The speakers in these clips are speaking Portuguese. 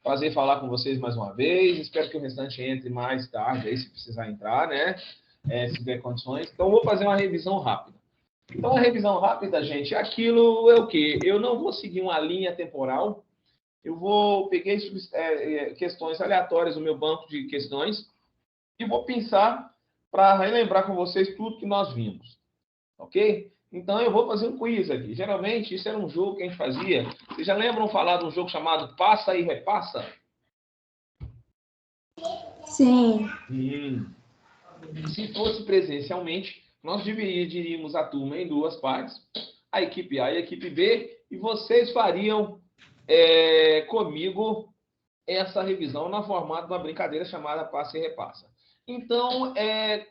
Prazer falar com vocês mais uma vez. Espero que o restante entre mais tarde, aí, se precisar entrar, né? Se tiver condições. Então, vou fazer uma revisão rápida. Então, a revisão rápida, gente, aquilo é o quê? Eu não vou seguir uma linha temporal. Peguei questões aleatórias no meu banco de questões e vou pensar para relembrar com vocês tudo que nós vimos. Ok? Então, eu vou fazer um quiz aqui. Geralmente, isso era um jogo que a gente fazia. Vocês já lembram falar de um jogo chamado Passa e Repassa? Sim. Se fosse presencialmente, nós dividiríamos a turma em duas partes, a equipe A e a equipe B, e vocês fariam comigo essa revisão na formato de uma brincadeira chamada Passa e Repassa. Então,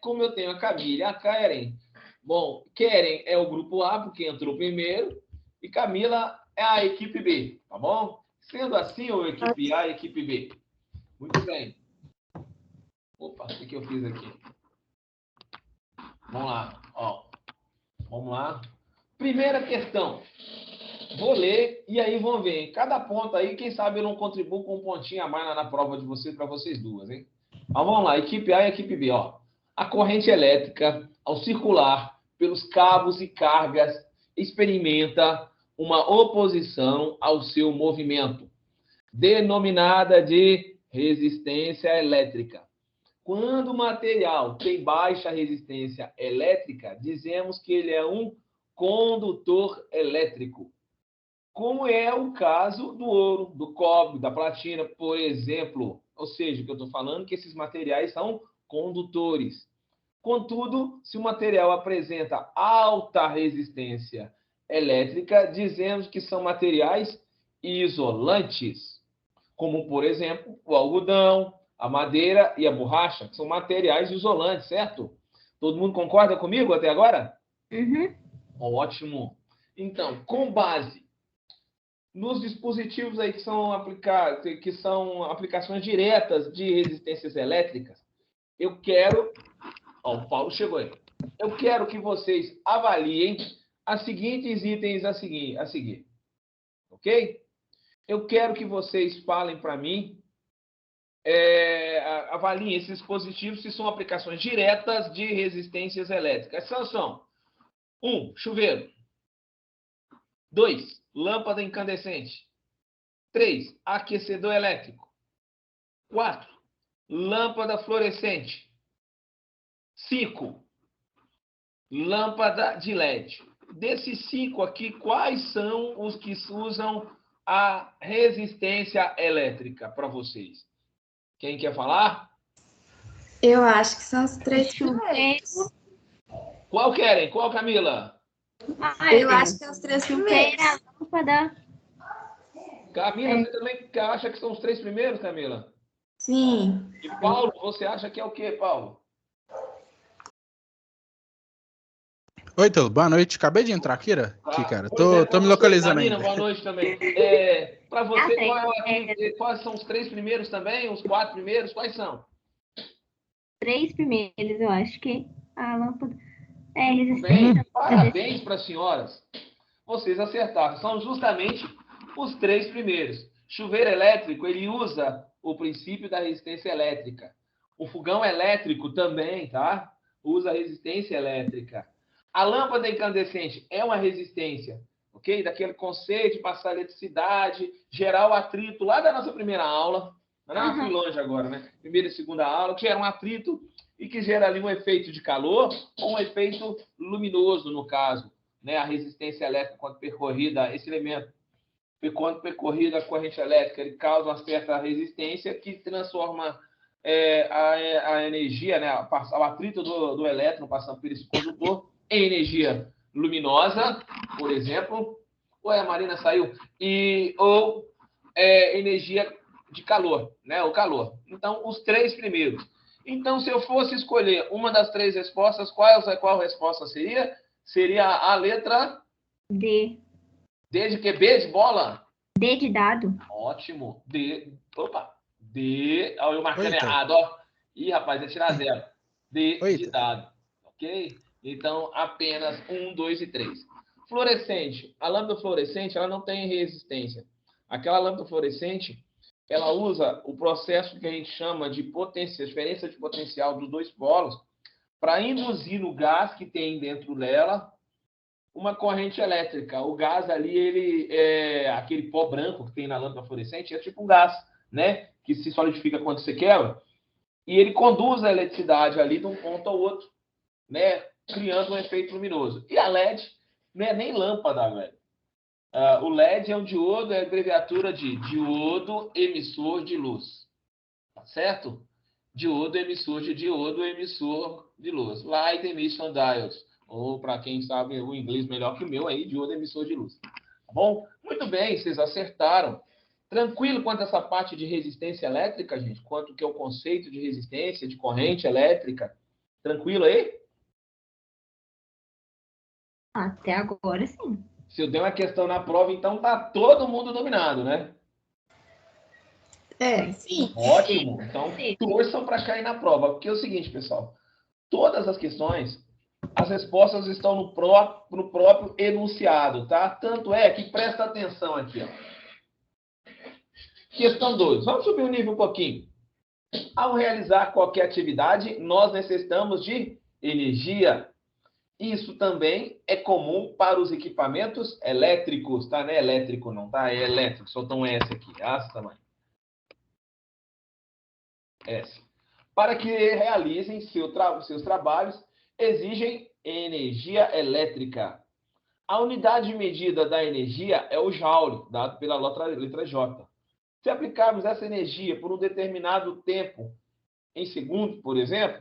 como eu tenho a Camila e a Keren, bom, Keren é o grupo A, porque entrou primeiro, e Camila é a equipe B, tá bom? Sendo assim, ou equipe A e equipe B. Muito bem. Opa, o que eu fiz aqui? Vamos lá, ó. Vamos lá. Primeira questão. Vou ler e aí vão ver. Cada ponto aí, quem sabe eu não contribuo com um pontinho a mais na prova de vocês, para vocês duas, hein? Mas vamos lá, equipe A e equipe B, ó. A corrente elétrica, ao circular pelos cabos e cargas, experimenta uma oposição ao seu movimento, denominada de resistência elétrica. Quando o material tem baixa resistência elétrica, dizemos que ele é um condutor elétrico. Como é o caso do ouro, do cobre, da platina, por exemplo. Ou seja, o que eu estou falando é que esses materiais são condutores. Contudo, se o material apresenta alta resistência elétrica, dizemos que são materiais isolantes, como, por exemplo, o algodão, a madeira e a borracha, que são materiais isolantes, certo? Todo mundo concorda comigo até agora? Uhum. Ótimo. Então, com base nos dispositivos aí que são aplicações diretas de resistências elétricas, eu quero... Ó, o Paulo chegou aí. Eu quero que vocês avaliem os seguintes itens a seguir. Ok? Eu quero que vocês falem para mim, avaliem esses dispositivos se são aplicações diretas de resistências elétricas. São 1, chuveiro. 2, lâmpada incandescente. 3, aquecedor elétrico. 4, lâmpada fluorescente. 5, lâmpada de LED. Desses 5 aqui, quais são os que usam a resistência elétrica para vocês? Quem quer falar? Eu acho que são os 3 primeiros. Qual querem? Qual, Camila? Eu acho que são os 3 primeiros. Lâmpada. Camila, você também acha que são os 3 primeiros, Camila? Sim. E Paulo, você acha que é o quê, Paulo? Oi, Telo, boa noite. Acabei de entrar aqui, cara. Tô me localizando ainda. Boa noite também. Para você, quais são os 3 primeiros também? Os 4 primeiros? Quais são? 3 primeiros, eu acho que a lâmpada é resistente. Bem, parabéns para as senhoras. Vocês acertaram. São justamente os 3 primeiros. Chuveiro elétrico, ele usa o princípio da resistência elétrica. O fogão elétrico também, tá? Usa resistência elétrica. A lâmpada incandescente é uma resistência, ok? Daquele conceito de passar eletricidade, gerar o atrito lá da nossa primeira aula. Não fui longe agora, né? Primeira e segunda aula, que gera um atrito e que gera ali um efeito de calor ou um efeito luminoso, no caso, né? A resistência elétrica, quando percorrida, esse elemento, quando percorrida a corrente elétrica, ele causa uma certa resistência que transforma a energia, né? O atrito do elétron passando por esse condutor em energia luminosa, por exemplo. Ué, a Marina saiu. Ou energia de calor, né? O calor. Então, os 3 primeiros. Então, se eu fosse escolher uma das 3 respostas, qual resposta seria? Seria a letra D. D de quê? B de bola? D de dado. Ótimo. D. Opa. D. Olha eu marcando Eita. errado, ó. Ih, rapaz, ia tirar 0. D de Eita. dado. Ok? Então, apenas 1, 2 e 3. Fluorescente. A lâmpada fluorescente, ela não tem resistência. Aquela lâmpada fluorescente, ela usa o processo que a gente chama de diferença de potencial dos dois polos para induzir no gás que tem dentro dela uma corrente elétrica. O gás ali, ele é aquele pó branco que tem na lâmpada fluorescente, é tipo um gás, né? Que se solidifica quando você quebra. E ele conduz a eletricidade ali de um ponto ao outro, né? Criando um efeito luminoso. E a LED não é nem lâmpada, velho. O LED é um diodo, é a abreviatura de diodo emissor de luz. Tá certo? Diodo emissor de luz. Light emission diodes. Ou, para quem sabe o inglês melhor que o meu, aí, diodo emissor de luz. Tá bom? Muito bem, vocês acertaram. Tranquilo quanto a essa parte de resistência elétrica, gente? Quanto que é o conceito de resistência, de corrente elétrica? Tranquilo aí? Até agora, sim. Se eu der uma questão na prova, então tá todo mundo dominado, né? Sim. Ótimo. Então, torçam para cair na prova. Porque é o seguinte, pessoal. Todas as questões, as respostas estão no próprio enunciado, tá? Tanto é que presta atenção aqui, ó. Questão 2. Vamos subir o nível um pouquinho. Ao realizar qualquer atividade, nós necessitamos de energia. Isso também é comum para os equipamentos elétricos, tá? Não é elétrico, não, tá? É elétrico. Solta um S aqui. S tamanho. S. Para que realizem seus trabalhos, exigem energia elétrica. A unidade de medida da energia é o joule, dado pela letra J. Se aplicarmos essa energia por um determinado tempo, em segundos, por exemplo,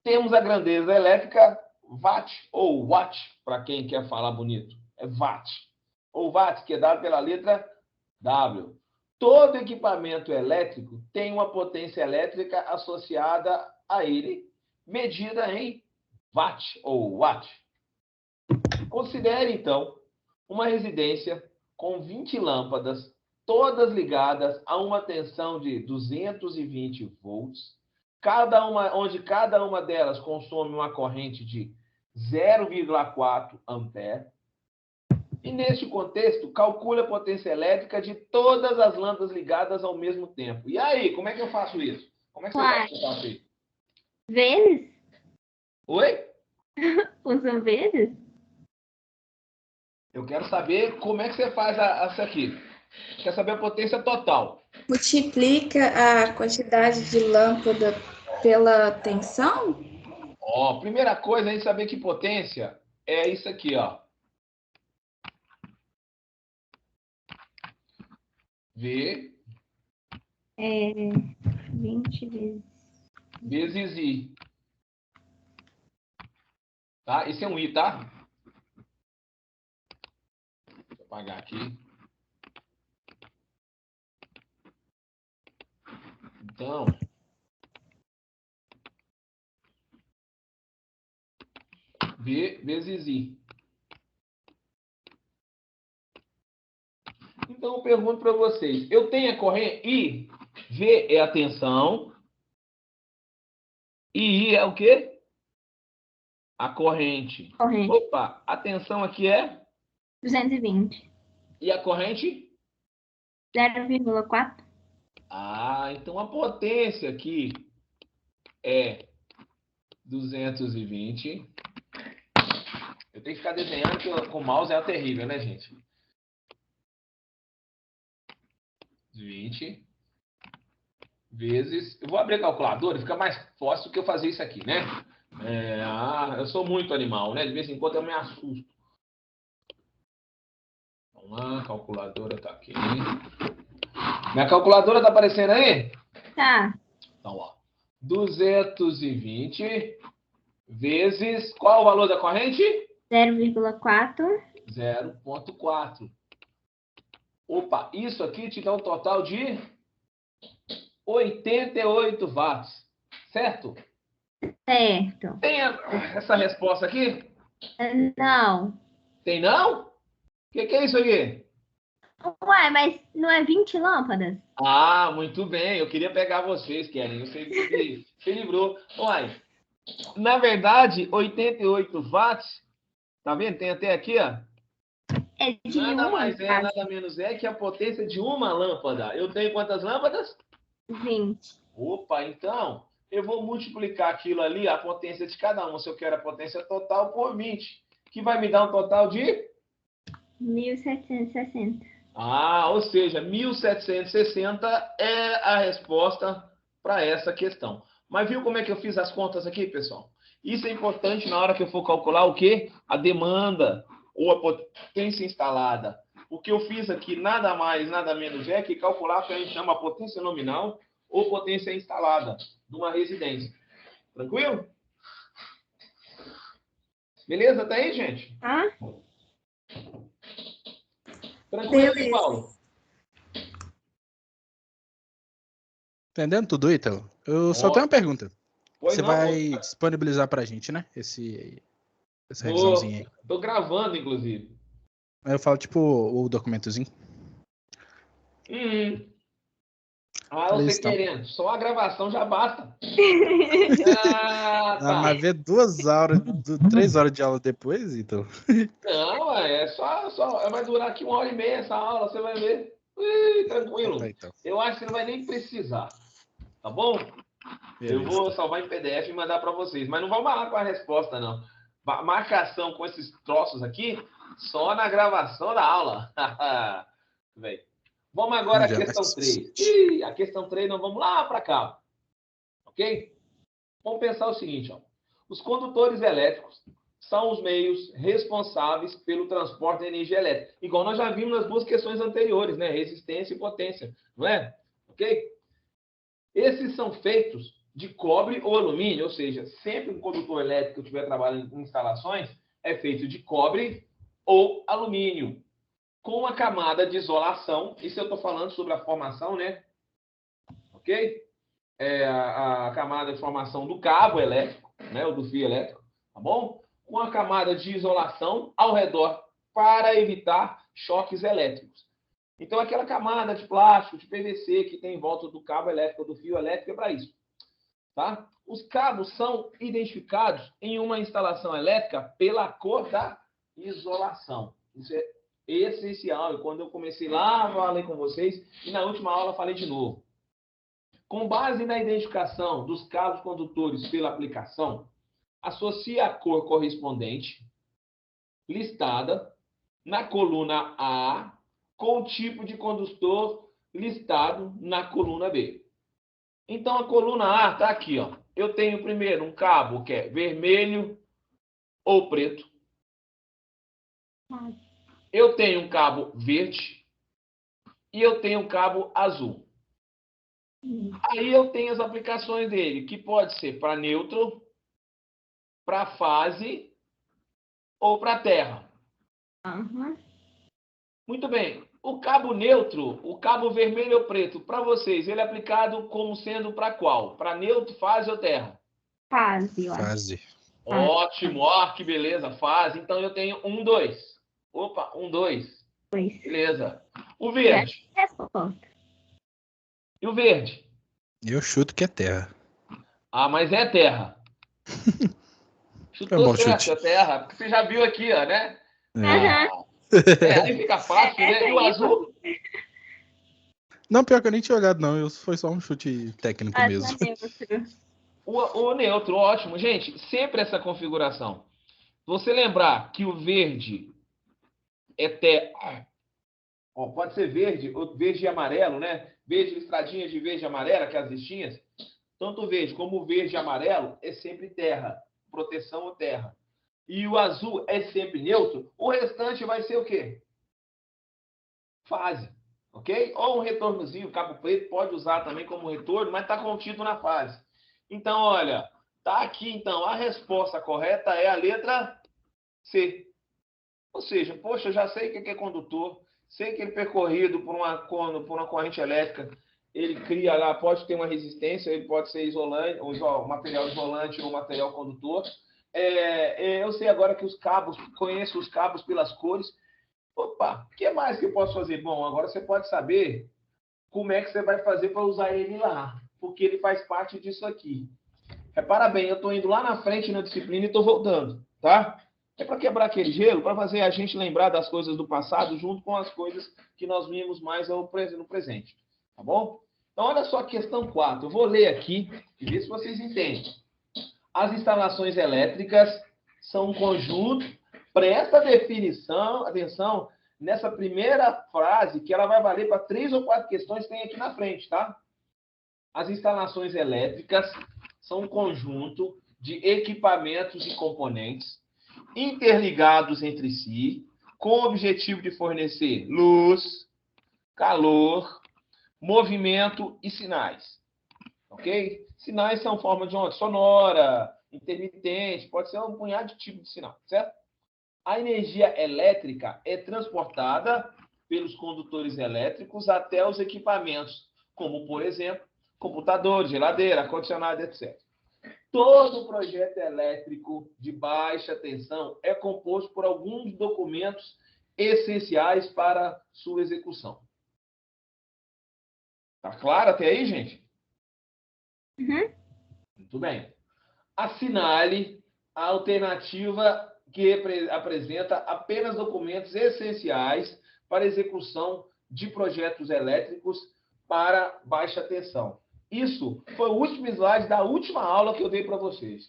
temos a grandeza elétrica watt ou watt, para quem quer falar bonito. É watt. Ou watt, que é dado pela letra W. Todo equipamento elétrico tem uma potência elétrica associada a ele, medida em watt ou watt. Considere, então, uma residência com 20 lâmpadas, todas ligadas a uma tensão de 220 volts, onde cada uma delas consome uma corrente de 0,4 ampere. E, neste contexto, calcule a potência elétrica de todas as lâmpadas ligadas ao mesmo tempo. E aí, como é que eu faço isso? Como é que você acha que eu faço isso? Vezes? Oi? Usa vezes? Eu quero saber como é que você faz essa aqui. Quer saber a potência total. Multiplica a quantidade de lâmpada pela tensão? Ó, primeira coisa, a gente saber que potência é isso aqui, ó. V. 20 vezes. Vezes I. Tá? Esse é um I, tá? Deixa eu apagar aqui. Então, V vezes I. Então, eu pergunto para vocês. Eu tenho a corrente I, V é a tensão, e I é o quê? A corrente. Corrente. Opa, a tensão aqui é? 220. E a corrente? 0,4. Ah, então a potência aqui é 220. Eu tenho que ficar desenhando, porque com o mouse é terrível, né, gente? 20 vezes... Eu vou abrir a calculadora, fica mais fácil do que eu fazer isso aqui, né? Eu sou muito animal, né? De vez em quando eu me assusto. Vamos lá, a calculadora tá aqui. Minha calculadora tá aparecendo aí? Tá. Então, ó. 220 vezes... Qual o valor da corrente? 0,4. 0,4. Opa, isso aqui te dá um total de 88 watts. Certo? Certo. Tem essa resposta aqui? Não. Tem não? O que é isso aqui? Ué, mas não é 20 lâmpadas? Ah, muito bem. Eu queria pegar vocês, Keren. Você se livrou. Uai, na verdade, 88 watts, tá vendo? Tem até aqui, ó. é de Nada uma mais é, nada menos é que a potência de uma lâmpada. Eu tenho quantas lâmpadas? 20. Opa, então eu vou multiplicar aquilo ali, a potência de cada uma, se eu quero a potência total, por 20, que vai me dar um total de... 1760. Ou seja, 1760 é a resposta para essa questão. Mas viu como é que eu fiz as contas aqui, pessoal? Isso é importante na hora que eu for calcular o quê? A demanda ou a potência instalada. O que eu fiz aqui nada mais, nada menos é que calcular o que a gente chama potência nominal ou potência instalada de uma residência. Tranquilo? Beleza? Tá aí, gente? Ah, Tranquilo, Beleza. Paulo? Entendendo tudo, Ítalo? Eu só Ó, tenho uma pergunta. pois Você não, vai disponibilizar pra gente, né? Essa revisãozinha aí. tô gravando, inclusive. Aí eu falo, tipo, o documentozinho. Você Beleza, então. querendo. Só a gravação já basta. Tá. Mas ver 2 horas, 3 horas de aula depois, então. Não, é só. Vai durar aqui 1h30 essa aula, você vai ver. Tranquilo. Tá, então. Eu acho que você não vai nem precisar. Tá bom? Eu Beleza. vou salvar em PDF e mandar para vocês. Mas não vamos marcar com a resposta, não. Marcação com esses troços aqui, só na gravação da aula. Véi. Vamos agora à Já questão mais 3. A questão 3, nós vamos lá para cá. Ok? Vamos pensar o seguinte, ó. Os condutores elétricos são os meios responsáveis pelo transporte de energia elétrica. Igual nós já vimos nas duas questões anteriores, né? Resistência e potência, não é? Ok? Esses são feitos de cobre ou alumínio, ou seja, sempre um condutor elétrico que estiver trabalhando em instalações é feito de cobre ou alumínio, com uma camada de isolação. Isso eu estou falando sobre a formação, né? Ok? A camada de formação do cabo elétrico, né, ou do fio elétrico, tá bom? Com a camada de isolação ao redor para evitar choques elétricos. Então, aquela camada de plástico, de PVC que tem em volta do cabo elétrico, do fio elétrico, é para isso. Tá? Os cabos são identificados em uma instalação elétrica pela cor da isolação. Isso é essencial. E quando eu comecei lá, falei com vocês, e na última aula falei de novo. Com base na identificação dos cabos condutores pela aplicação, associe a cor correspondente, listada, na coluna A, com o tipo de condutor listado na coluna B. Então, a coluna A está aqui. Ó. Eu tenho primeiro um cabo que é vermelho ou preto. Eu tenho um cabo verde e eu tenho um cabo azul. Aí eu tenho as aplicações dele, que pode ser para neutro, para fase ou para terra. Uhum. Muito bem. O cabo neutro, o cabo vermelho ou preto, para vocês, ele é aplicado como sendo para qual? Para neutro, fase ou terra? Fase, eu acho. Fase. Ótimo, ó, que beleza, fase. Então eu tenho 1, 2. Opa, 1, 2. Pois. Beleza. O verde. Resposta. E o verde? Eu chuto que é terra. Mas é terra. Chutou bom certo, chute. é terra. Porque você já viu aqui, ó, né? Aí fica fácil, né? E o azul? Não, pior que eu nem tinha olhado, não. Foi só um chute técnico mesmo. O neutro, ótimo. Gente, sempre essa configuração. Você lembrar que o verde é terra. Pode ser verde, ou verde e amarelo, né? Verde, listradinha de verde e amarela, que as listinhas. Tanto o verde como o verde e amarelo é sempre terra. Proteção ou terra. E o azul é sempre neutro. O restante vai ser o quê? Fase. Ok? Ou um retornozinho, cabo preto, pode usar também como retorno, mas está contido na fase. Então, olha, tá aqui, então, a resposta correta é a letra C. Ou seja, poxa, eu já sei o que é condutor, sei que ele percorrido por uma corrente elétrica, ele cria lá, pode ter uma resistência, ele pode ser isolante, ou material isolante ou material condutor. Eu sei agora que os cabos, conheço os cabos pelas cores. Opa, o que mais que eu posso fazer? Bom, agora você pode saber como é que você vai fazer para usar ele lá, porque ele faz parte disso aqui. Repara bem, eu estou indo lá na frente na disciplina e estou voltando, tá? É para quebrar aquele gelo, para fazer a gente lembrar das coisas do passado junto com as coisas que nós vimos mais no presente. Tá bom? Então, olha só a questão 4. Eu vou ler aqui e ver se vocês entendem. As instalações elétricas são um conjunto. Presta atenção nessa primeira frase, que ela vai valer para 3 ou 4 questões que tem aqui na frente, tá? As instalações elétricas são um conjunto de equipamentos e componentes interligados entre si, com o objetivo de fornecer luz, calor, movimento e sinais. Ok? Sinais são forma de onda sonora, intermitente, pode ser um punhado de tipo de sinal, certo? A energia elétrica é transportada pelos condutores elétricos até os equipamentos, como, por exemplo, computador, geladeira, ar-condicionado, etc. Todo projeto elétrico de baixa tensão é composto por alguns documentos essenciais para sua execução. Tá claro até aí, gente? Uhum. Muito bem. Assinale a alternativa que apresenta apenas documentos essenciais para execução de projetos elétricos para baixa tensão. Isso foi o último slide da última aula que eu dei para vocês.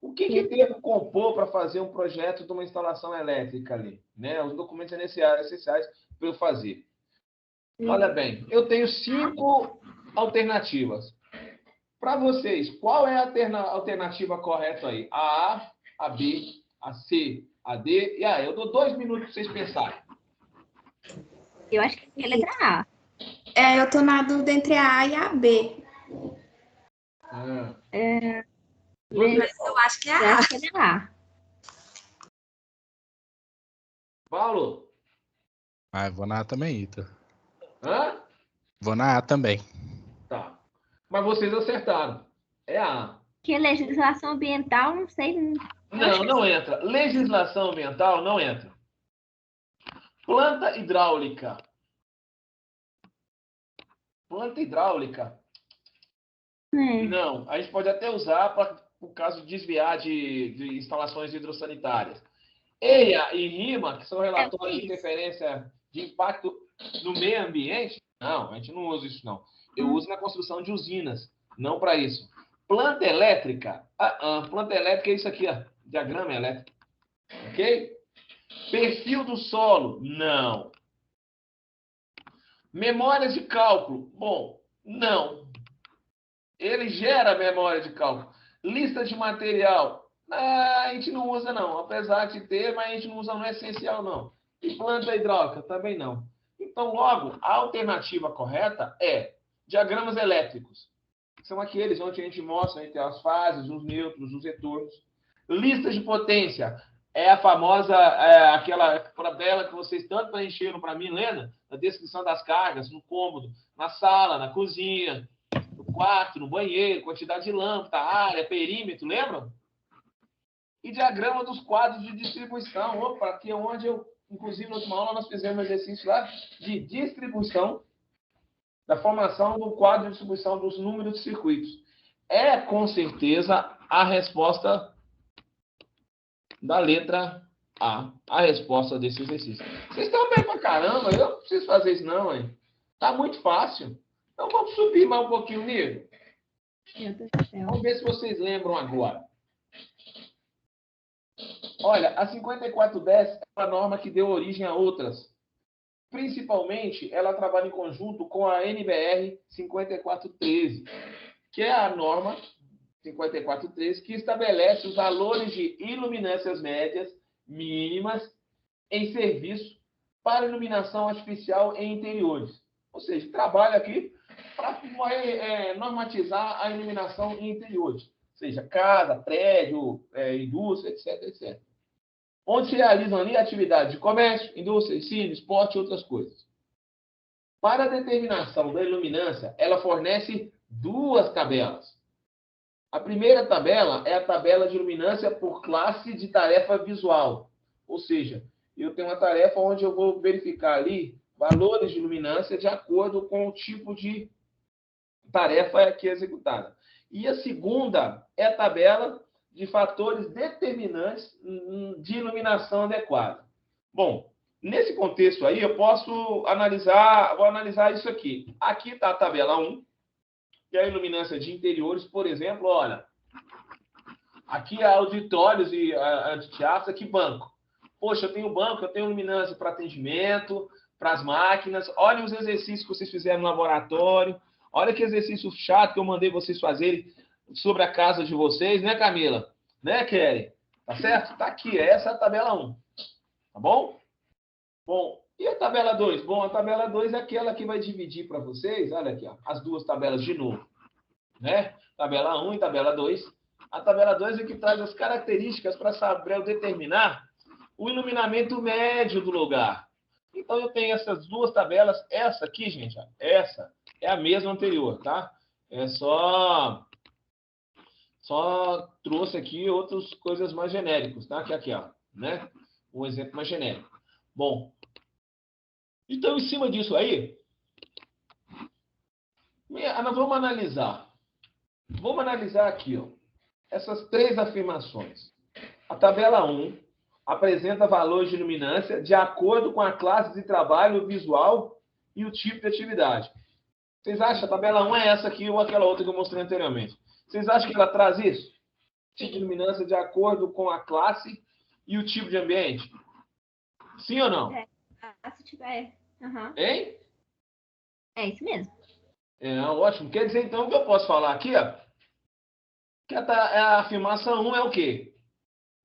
O que teve que compor para fazer um projeto de uma instalação elétrica ali? Né? Os documentos essenciais para eu fazer. Olha bem, eu tenho 5 alternativas. Para vocês, qual é a alternativa correta aí? A A, a B, a C, a D e a E. Eu dou 2 minutos para vocês pensarem. Eu acho que é a letra A. Eu tô na dúvida entre a A e a B. Mas eu acho que é Eu a A. acho que é a A. Paulo? Ah, eu vou na A também, Ita. Hã? Vou na A também. Tá. Mas vocês acertaram. É a A. Que legislação ambiental, não sei. Não entra. Legislação ambiental não entra. Planta hidráulica. Planta hidráulica. Não. A gente pode até usar por caso de desviar de instalações hidrossanitárias. EIA e RIMA, que são relatórios de interferência de impacto no meio ambiente, não, a gente não usa isso, não. Eu uso na construção de usinas, não para isso. Planta elétrica. Planta elétrica é isso aqui, ó, diagrama elétrico. Ok? Perfil do solo, não. Memórias de cálculo, bom, não. Ele gera memória de cálculo. Lista de material, a gente não usa, não. Apesar de ter, mas a gente não usa, não é essencial, não. E planta hidráulica, também não. Então, logo, a alternativa correta é diagramas elétricos. São aqueles onde a gente mostra entre as fases, os nêutrons, os retornos. Listas de potência. É a famosa, aquela tabela que vocês tanto preencheram para mim, lembra? Na descrição das cargas, no cômodo, na sala, na cozinha, no quarto, no banheiro, quantidade de lâmpada, área, perímetro, lembram? E diagrama dos quadros de distribuição. Opa, aqui é onde eu, inclusive, na última aula, nós fizemos um exercício lá de distribuição, da formação do quadro de distribuição dos números de circuitos. É, com certeza, a resposta da letra A resposta desse exercício. Vocês estão bem pra caramba, eu não preciso fazer isso não, hein? Tá muito fácil. Então vamos subir mais um pouquinho o nível. Vamos ver se vocês lembram agora. Olha, a 5410 é uma norma que deu origem a outras. Principalmente, ela trabalha em conjunto com a NBR 5413, que é a norma 5413 que estabelece os valores de iluminâncias médias mínimas em serviço para iluminação artificial em interiores. Ou seja, trabalha aqui para normatizar a iluminação em interiores. Ou seja, casa, prédio, indústria, etc, etc. Onde se realizam ali atividades de comércio, indústria, ensino, esporte e outras coisas. Para a determinação da iluminância, ela fornece 2 tabelas. A primeira tabela é a tabela de iluminância por classe de tarefa visual. Ou seja, eu tenho uma tarefa onde eu vou verificar ali valores de iluminância de acordo com o tipo de tarefa que é executada. E a segunda é a tabela de fatores determinantes de iluminação adequada. Bom, nesse contexto aí, eu posso analisar, vou analisar isso aqui. Aqui está a tabela 1, que é a iluminância de interiores, por exemplo, olha. Aqui é auditórios e anfiteatros, aqui banco. Poxa, eu tenho banco, eu tenho luminância para atendimento, para as máquinas. Olha os exercícios que vocês fizeram no laboratório. Olha que exercício chato que eu mandei vocês fazerem sobre a casa de vocês, né, Camila? Né, Kelly? Tá certo? Tá aqui, essa é a tabela 1. Tá bom? Bom, e a tabela 2? Bom, a tabela 2 é aquela que vai dividir para vocês, olha aqui, ó, as duas tabelas de novo. Né? Tabela 1 e tabela 2. A tabela 2 é que traz as características para saber determinar o iluminamento médio do lugar. Então, eu tenho essas duas tabelas. Essa aqui, gente, ó, essa é a mesma anterior, tá? É só trouxe aqui outras coisas mais genéricas, tá? Que aqui, ó, né? Um exemplo mais genérico. Bom, então, em cima disso aí, nós vamos analisar. Vamos analisar aqui, ó, essas três afirmações. A tabela 1 apresenta valores de luminância de acordo com a classe de trabalho visual e o tipo de atividade. Vocês acham? A tabela 1 é essa aqui ou aquela outra que eu mostrei anteriormente. Vocês acham que ela traz isso? Tipo de luminância de acordo com a classe e o tipo de ambiente? Sim ou não? Se tiver. Uhum. Hein? É isso mesmo. É, ótimo. Quer dizer, então, que eu posso falar aqui, ó, que a afirmação 1 é o quê?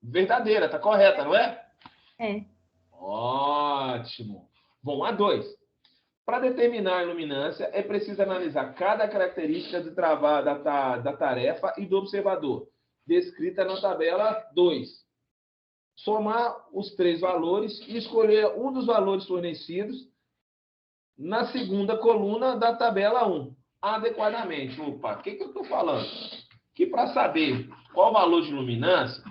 Verdadeira, tá correta, não é? É. Ótimo. Bom, a 2. Para determinar a iluminância, é preciso analisar cada característica de trabalho da tarefa e do observador, descrita na tabela 2. Somar os três valores e escolher um dos valores fornecidos na segunda coluna da tabela 1, adequadamente. Opa, o que eu estou falando? Que para saber qual o valor de luminância,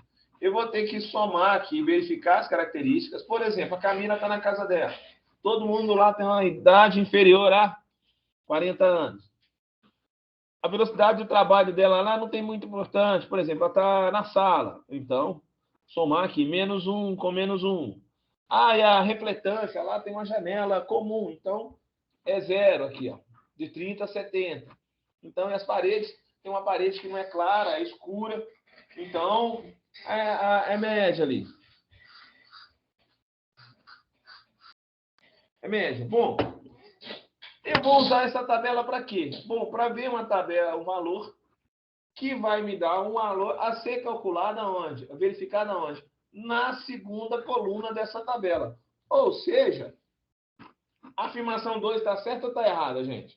eu vou ter que somar aqui, verificar as características. Por exemplo, a Camila está na casa dela. Todo mundo lá tem uma idade inferior a 40 anos. A velocidade de trabalho dela lá não tem muito importante. Por exemplo, ela está na sala. Então, somar aqui, -1 com -1. Ah, e a refletância lá tem uma janela comum. Então, é 0 aqui, ó, de 30 a 70. Então, e as paredes, tem uma parede que não é clara, é escura. Então, é média ali. É média. Bom, eu vou usar essa tabela para quê? Bom, para ver uma tabela, um valor que vai me dar um valor a ser calculado aonde? Verificado aonde? Na segunda coluna dessa tabela. Ou seja, a afirmação 2 está certa ou está errada, gente?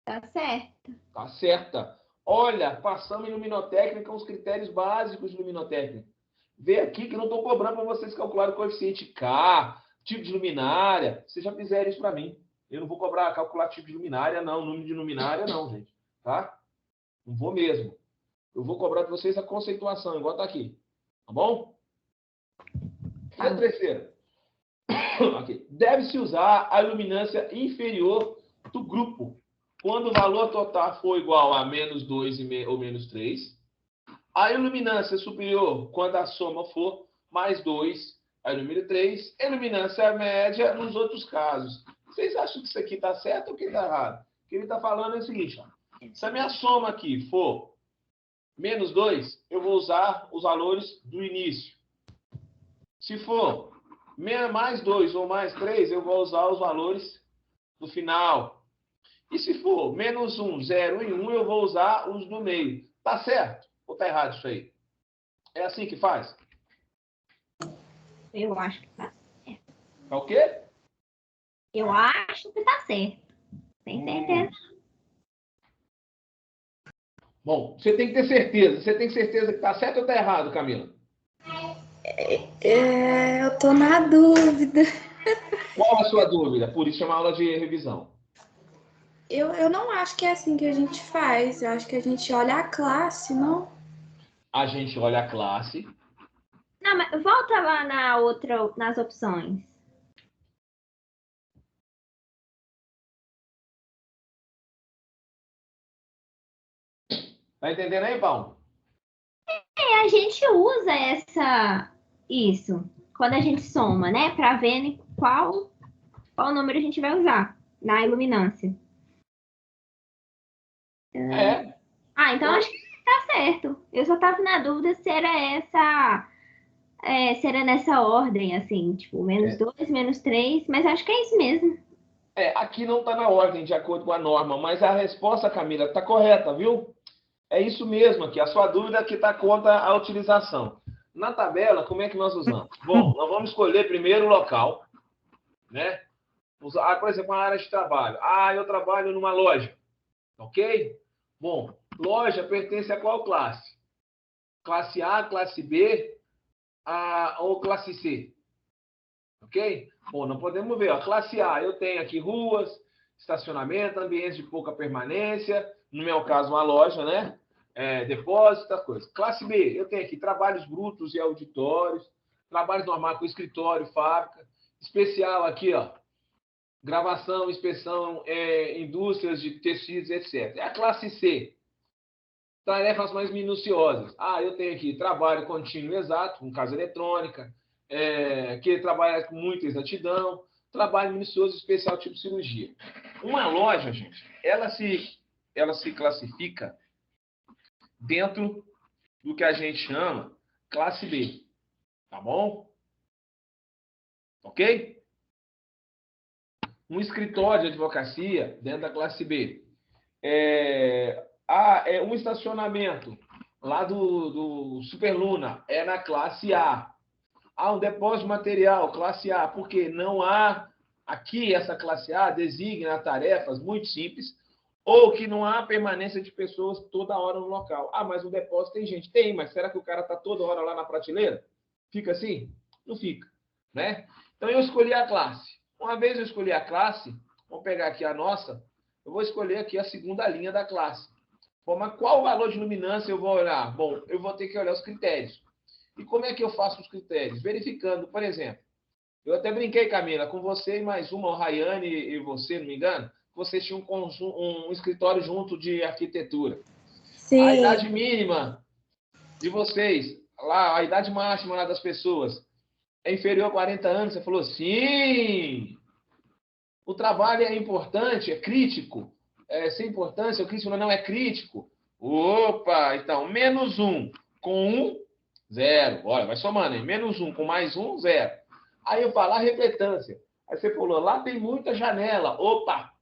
Tá certo. Está certa. Olha, passamos em luminotécnica os critérios básicos de luminotécnica. Vê aqui que não estou cobrando para vocês calcularem o coeficiente K, tipo de luminária. Vocês já fizeram isso para mim. Eu não vou calcular tipo de luminária, não. Número de luminária, não, gente. Tá? Não vou mesmo. Eu vou cobrar de vocês a conceituação, igual está aqui. Tá bom? E a terceira? Okay. Deve-se usar a iluminância inferior do grupo, quando o valor total for igual a -2 ou -3. A iluminância superior, quando a soma for +2, a número 3. A iluminância média nos outros casos. Vocês acham que isso aqui está certo ou que está errado? O que ele está falando é o seguinte, ó. Se a minha soma aqui for -2, eu vou usar os valores do início. Se for +2 ou +3, eu vou usar os valores do final. E se for -1, 0 e 1, eu vou usar os do meio. Tá certo? Ou tá errado isso aí? É assim que faz? Eu acho que tá. Tá o quê? Eu acho que tá certo. Tem certeza? Bom, você tem que ter certeza. Você tem certeza que tá certo ou tá errado, Camila? Eu tô na dúvida. Qual a sua dúvida? Por isso chama aula de revisão. Eu não acho que é assim que a gente faz. Eu acho que a gente olha a classe, não? A gente olha a classe. Não, mas volta lá na outra, nas opções. Tá entendendo aí, Paulo? a gente usa isso quando a gente soma, né? Para ver qual número a gente vai usar na iluminância. É. Então acho que tá certo. Eu só tava na dúvida se era se era nessa ordem, assim, tipo, -2, -3, mas acho que é isso mesmo. Aqui não está na ordem, de acordo com a norma, mas a resposta, Camila, está correta, viu? É isso mesmo aqui. A sua dúvida é que está contra a utilização. Na tabela, como é que nós usamos? Bom, nós vamos escolher primeiro o local, né? Por exemplo, uma área de trabalho. Eu trabalho numa loja, ok? Bom, loja pertence a qual classe? Classe A, classe B ou classe C? Ok? Bom, não podemos ver. Classe A, eu tenho aqui ruas, estacionamento, ambientes de pouca permanência, no meu caso, uma loja, né? Depósito, essa coisa. Classe B, eu tenho aqui trabalhos brutos e auditórios, trabalhos normais com escritório, fábrica, especial aqui, ó, gravação, inspeção, indústrias de tecidos, etc. É a classe C. Tarefas mais minuciosas. Eu tenho aqui trabalho contínuo exato, no caso eletrônica, que trabalha com muita exatidão, trabalho minucioso especial tipo cirurgia. Uma loja, gente, ela se classifica dentro do que a gente chama classe B. Tá bom? Ok? Um escritório de advocacia dentro da classe B. Um estacionamento lá do Superluna é na classe A. Um depósito de material, classe A, porque não há aqui essa classe A designa tarefas muito simples ou que não há permanência de pessoas toda hora no local. Mas o depósito tem gente. Tem, mas será que o cara está toda hora lá na prateleira? Fica assim? Não fica, né? Então eu escolhi a classe. Uma vez eu escolhi a classe, vamos pegar aqui a nossa, eu vou escolher aqui a segunda linha da classe. Bom, mas qual o valor de luminância eu vou olhar? Bom, eu vou ter que olhar os critérios. E como é que eu faço os critérios? Verificando, por exemplo, eu até brinquei, Camila, com você e mais uma, o Rayane e você, não me engano, vocês tinham um escritório junto de arquitetura. Sim. A idade mínima de vocês, lá, a idade máxima lá das pessoas, é inferior a 40 anos? Você falou, sim! O trabalho é importante, é crítico. Sem importância, o crítico não é crítico. Opa, então, -1 com 1, 0. Olha, vai somando aí. -1 com mais 1, 0. Aí eu falo, a repletância. Aí você falou, lá tem muita janela. Opa,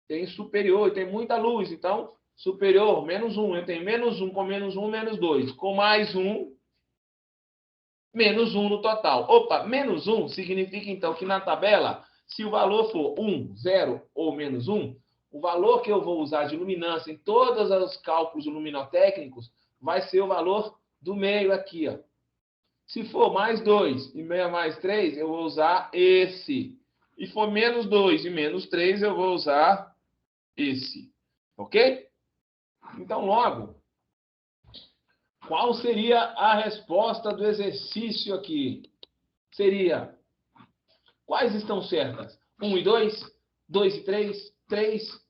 tem superior, tem muita luz. Então, superior, -1. Eu tenho -1 com -1, -2. Com mais 1, -1 no total. Opa, -1 significa, então, que na tabela, se o valor for 1, 0 ou -1, o valor que eu vou usar de luminância em todos os cálculos luminotécnicos vai ser o valor do meio aqui, ó. Se for mais 2 e mais 3, eu vou usar esse. E for -2 e -3, eu vou usar esse. Ok? Então, logo, qual seria a resposta do exercício aqui? Seria, quais estão certas? 1 e 2? 2 e 3? 3?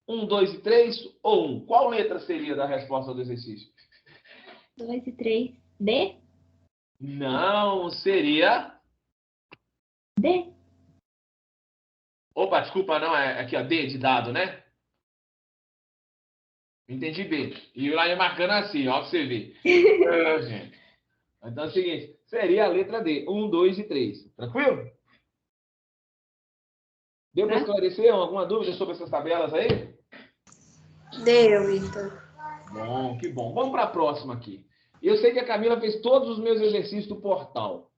1, 2 e 3 ou 1? Qual letra seria da resposta do exercício? 2 e 3. D? Não, seria... D. Opa, desculpa, não, é aqui, ó, D de dado, né? Entendi B. E lá ia marcando assim, ó, pra você ver. Gente. Então é o seguinte, seria a letra D, 1, 2 e 3. Tranquilo? Deu para esclarecer alguma dúvida sobre essas tabelas aí? Deu, Vitor. Bom, que bom. Vamos para a próxima aqui. Eu sei que a Camila fez todos os meus exercícios do portal.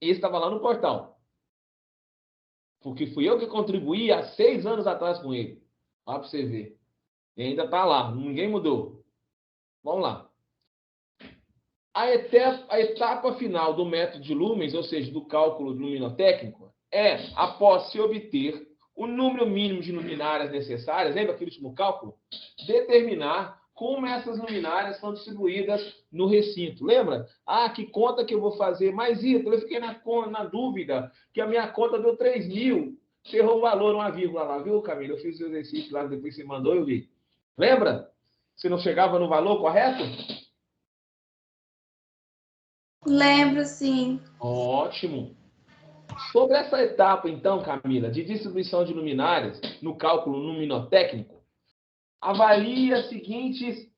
Esse estava lá no portal. Porque fui eu que contribuí há 6 anos atrás com ele. Olha para você ver. E ainda está lá, ninguém mudou. Vamos lá. A etapa final do método de lumens, ou seja, do cálculo luminotécnico, após se obter o número mínimo de luminárias necessárias, lembra aquele último cálculo? Determinar como essas luminárias são distribuídas no recinto. Lembra? Que conta que eu vou fazer? Mas, Ítalo, eu fiquei na dúvida que a minha conta deu 3.000. Você errou o valor, uma vírgula lá, viu, Camila? Eu fiz o exercício lá, depois você mandou, eu vi. Lembra? Você não chegava no valor correto? Lembro, sim. Ótimo. Sobre essa etapa, então, Camila, de distribuição de luminárias no cálculo luminotécnico, avalie as seguintes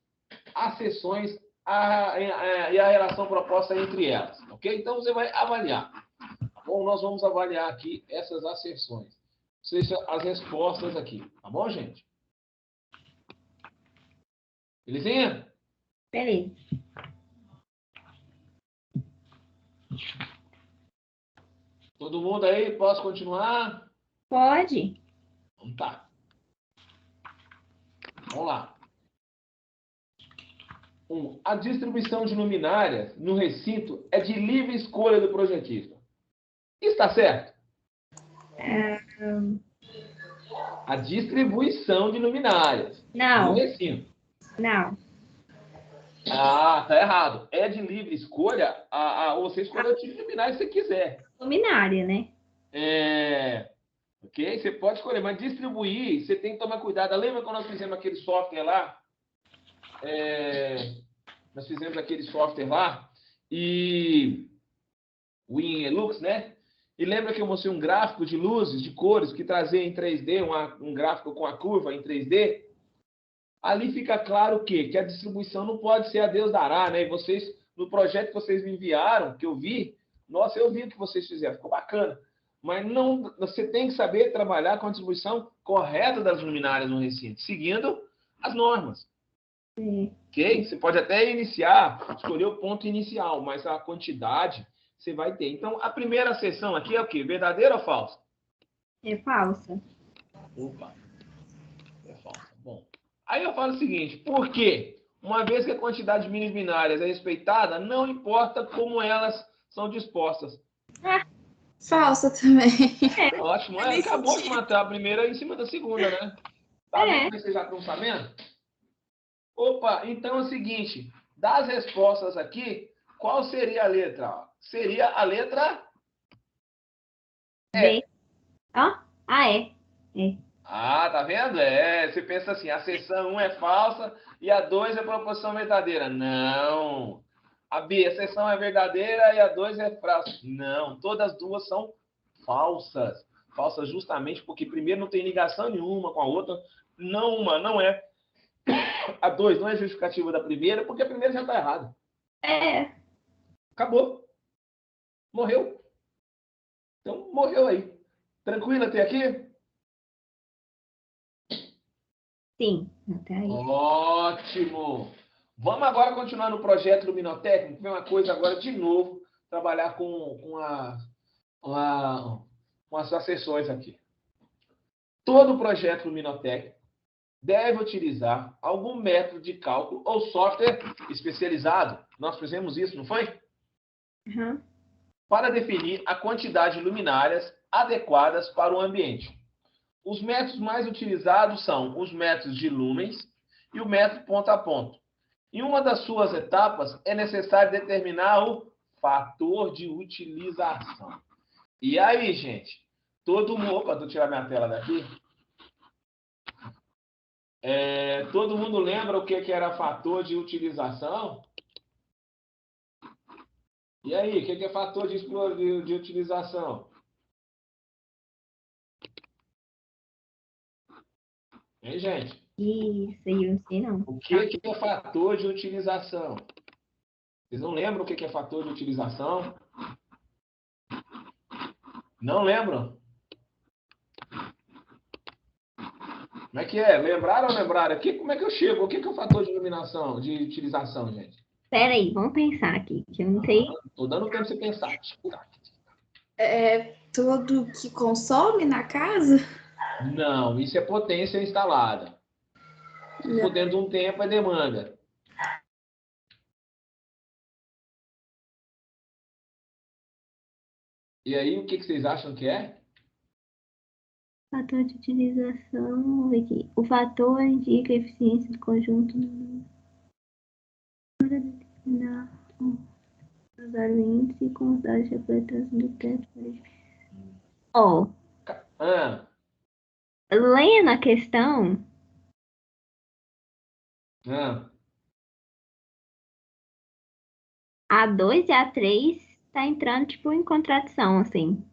acessões e a relação proposta entre elas, ok? Então, você vai avaliar. Tá bom? Nós vamos avaliar aqui essas asserções, ou seja, as respostas aqui. Tá bom, gente? Belezinha? Beleza. Todo mundo aí? Posso continuar? Pode. Então tá. Vamos lá. A distribuição de luminárias no recinto é de livre escolha do projetista. Está certo? A distribuição de luminárias no Não, recinto. não. Ah, tá errado. É de livre escolha, você escolhe o tipo de luminária que você quiser. Luminária, né? Ok? Você pode escolher, mas distribuir, você tem que tomar cuidado. Lembra quando nós fizemos aquele software lá? Nós fizemos aquele software lá e o WinLux, né? E lembra que eu mostrei um gráfico de luzes, de cores, que trazia em 3D, um gráfico com a curva em 3D? Ali fica claro o quê? Que a distribuição não pode ser a Deus dará, né? E vocês, no projeto que vocês me enviaram, que eu vi, nossa, eu vi o que vocês fizeram, ficou bacana. Mas não, você tem que saber trabalhar com a distribuição correta das luminárias no recinto, seguindo as normas. Ok? Você pode até iniciar, escolher o ponto inicial, mas a quantidade você vai ter. Então, a primeira seção aqui é o quê? Verdadeira ou falsa? É falsa. Opa, é falsa. Bom, aí eu falo o seguinte, por quê? Uma vez que a quantidade de minis binárias é respeitada, não importa como elas são dispostas. Falsa também. Ótimo, acabou de matar a primeira em cima da segunda, né? Tá vendo como vocês já estão sabendo? Opa, então é o seguinte, das respostas aqui, qual seria a letra? Ó? Seria a letra B. Ó? Ah, é. É. Ah, tá vendo? Você pensa assim, a seção 1 é falsa e a 2 é proposição verdadeira. Não. A B, a seção é verdadeira e a 2 é falsa. Não, todas duas são falsas. Falsas justamente porque primeiro não tem ligação nenhuma com a outra. Não, uma não é. A 2 não é justificativa da primeira porque a primeira já está errada. É. Acabou. Morreu. Então, morreu aí. Tranquilo até aqui? Sim. Até aí. Ótimo! Vamos agora continuar no projeto luminotécnico, ver uma coisa agora de novo, trabalhar com as acessões aqui. Todo projeto luminotécnico deve utilizar algum método de cálculo ou software especializado. Nós fizemos isso, não foi? Uhum. Para definir a quantidade de luminárias adequadas para o ambiente. Os métodos mais utilizados são os métodos de lumens e o método ponto a ponto. Em uma das suas etapas, é necessário determinar o fator de utilização. E aí, gente? Todo mundo... Opa, deixa eu tirar minha tela daqui. Todo mundo lembra o que era fator de utilização? E aí, o que é fator de utilização? Hein, gente? Isso aí eu não sei, não. O que é fator de utilização? Vocês não lembram o que é fator de utilização? Não lembram? Como é que é? Lembraram ou não lembraram? Como é que eu chego? O que é o fator de iluminação, de utilização, gente? Pera aí, vamos pensar aqui, que eu não sei. Tô dando tempo pra você pensar. É tudo que consome na casa? Não, isso é potência instalada. Se for dentro de um tempo, é demanda. E aí, o que vocês acham que é? Fator de utilização, vamos ver aqui. O fator indica a eficiência do conjunto para determinar usar o índice com os dados refletores do teto. Ó, Ah, lendo a questão, ah. A 2 e a 3 tá entrando, tipo, em contradição, assim.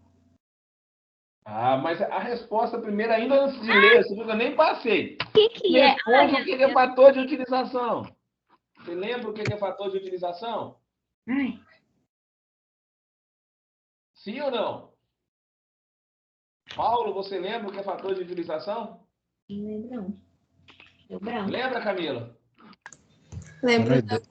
Ah, mas a resposta primeiro, ainda antes de ler, você viu que eu nem passei. O que Me é? Ai, responde o meu que é Deus. fator de utilização. Você lembra o que é fator de utilização? Ai, Sim ou não? Paulo, você lembra o que é fator de utilização? não lembro não. Deu branco. Lembra, Camila? Lembro. Menor ideia.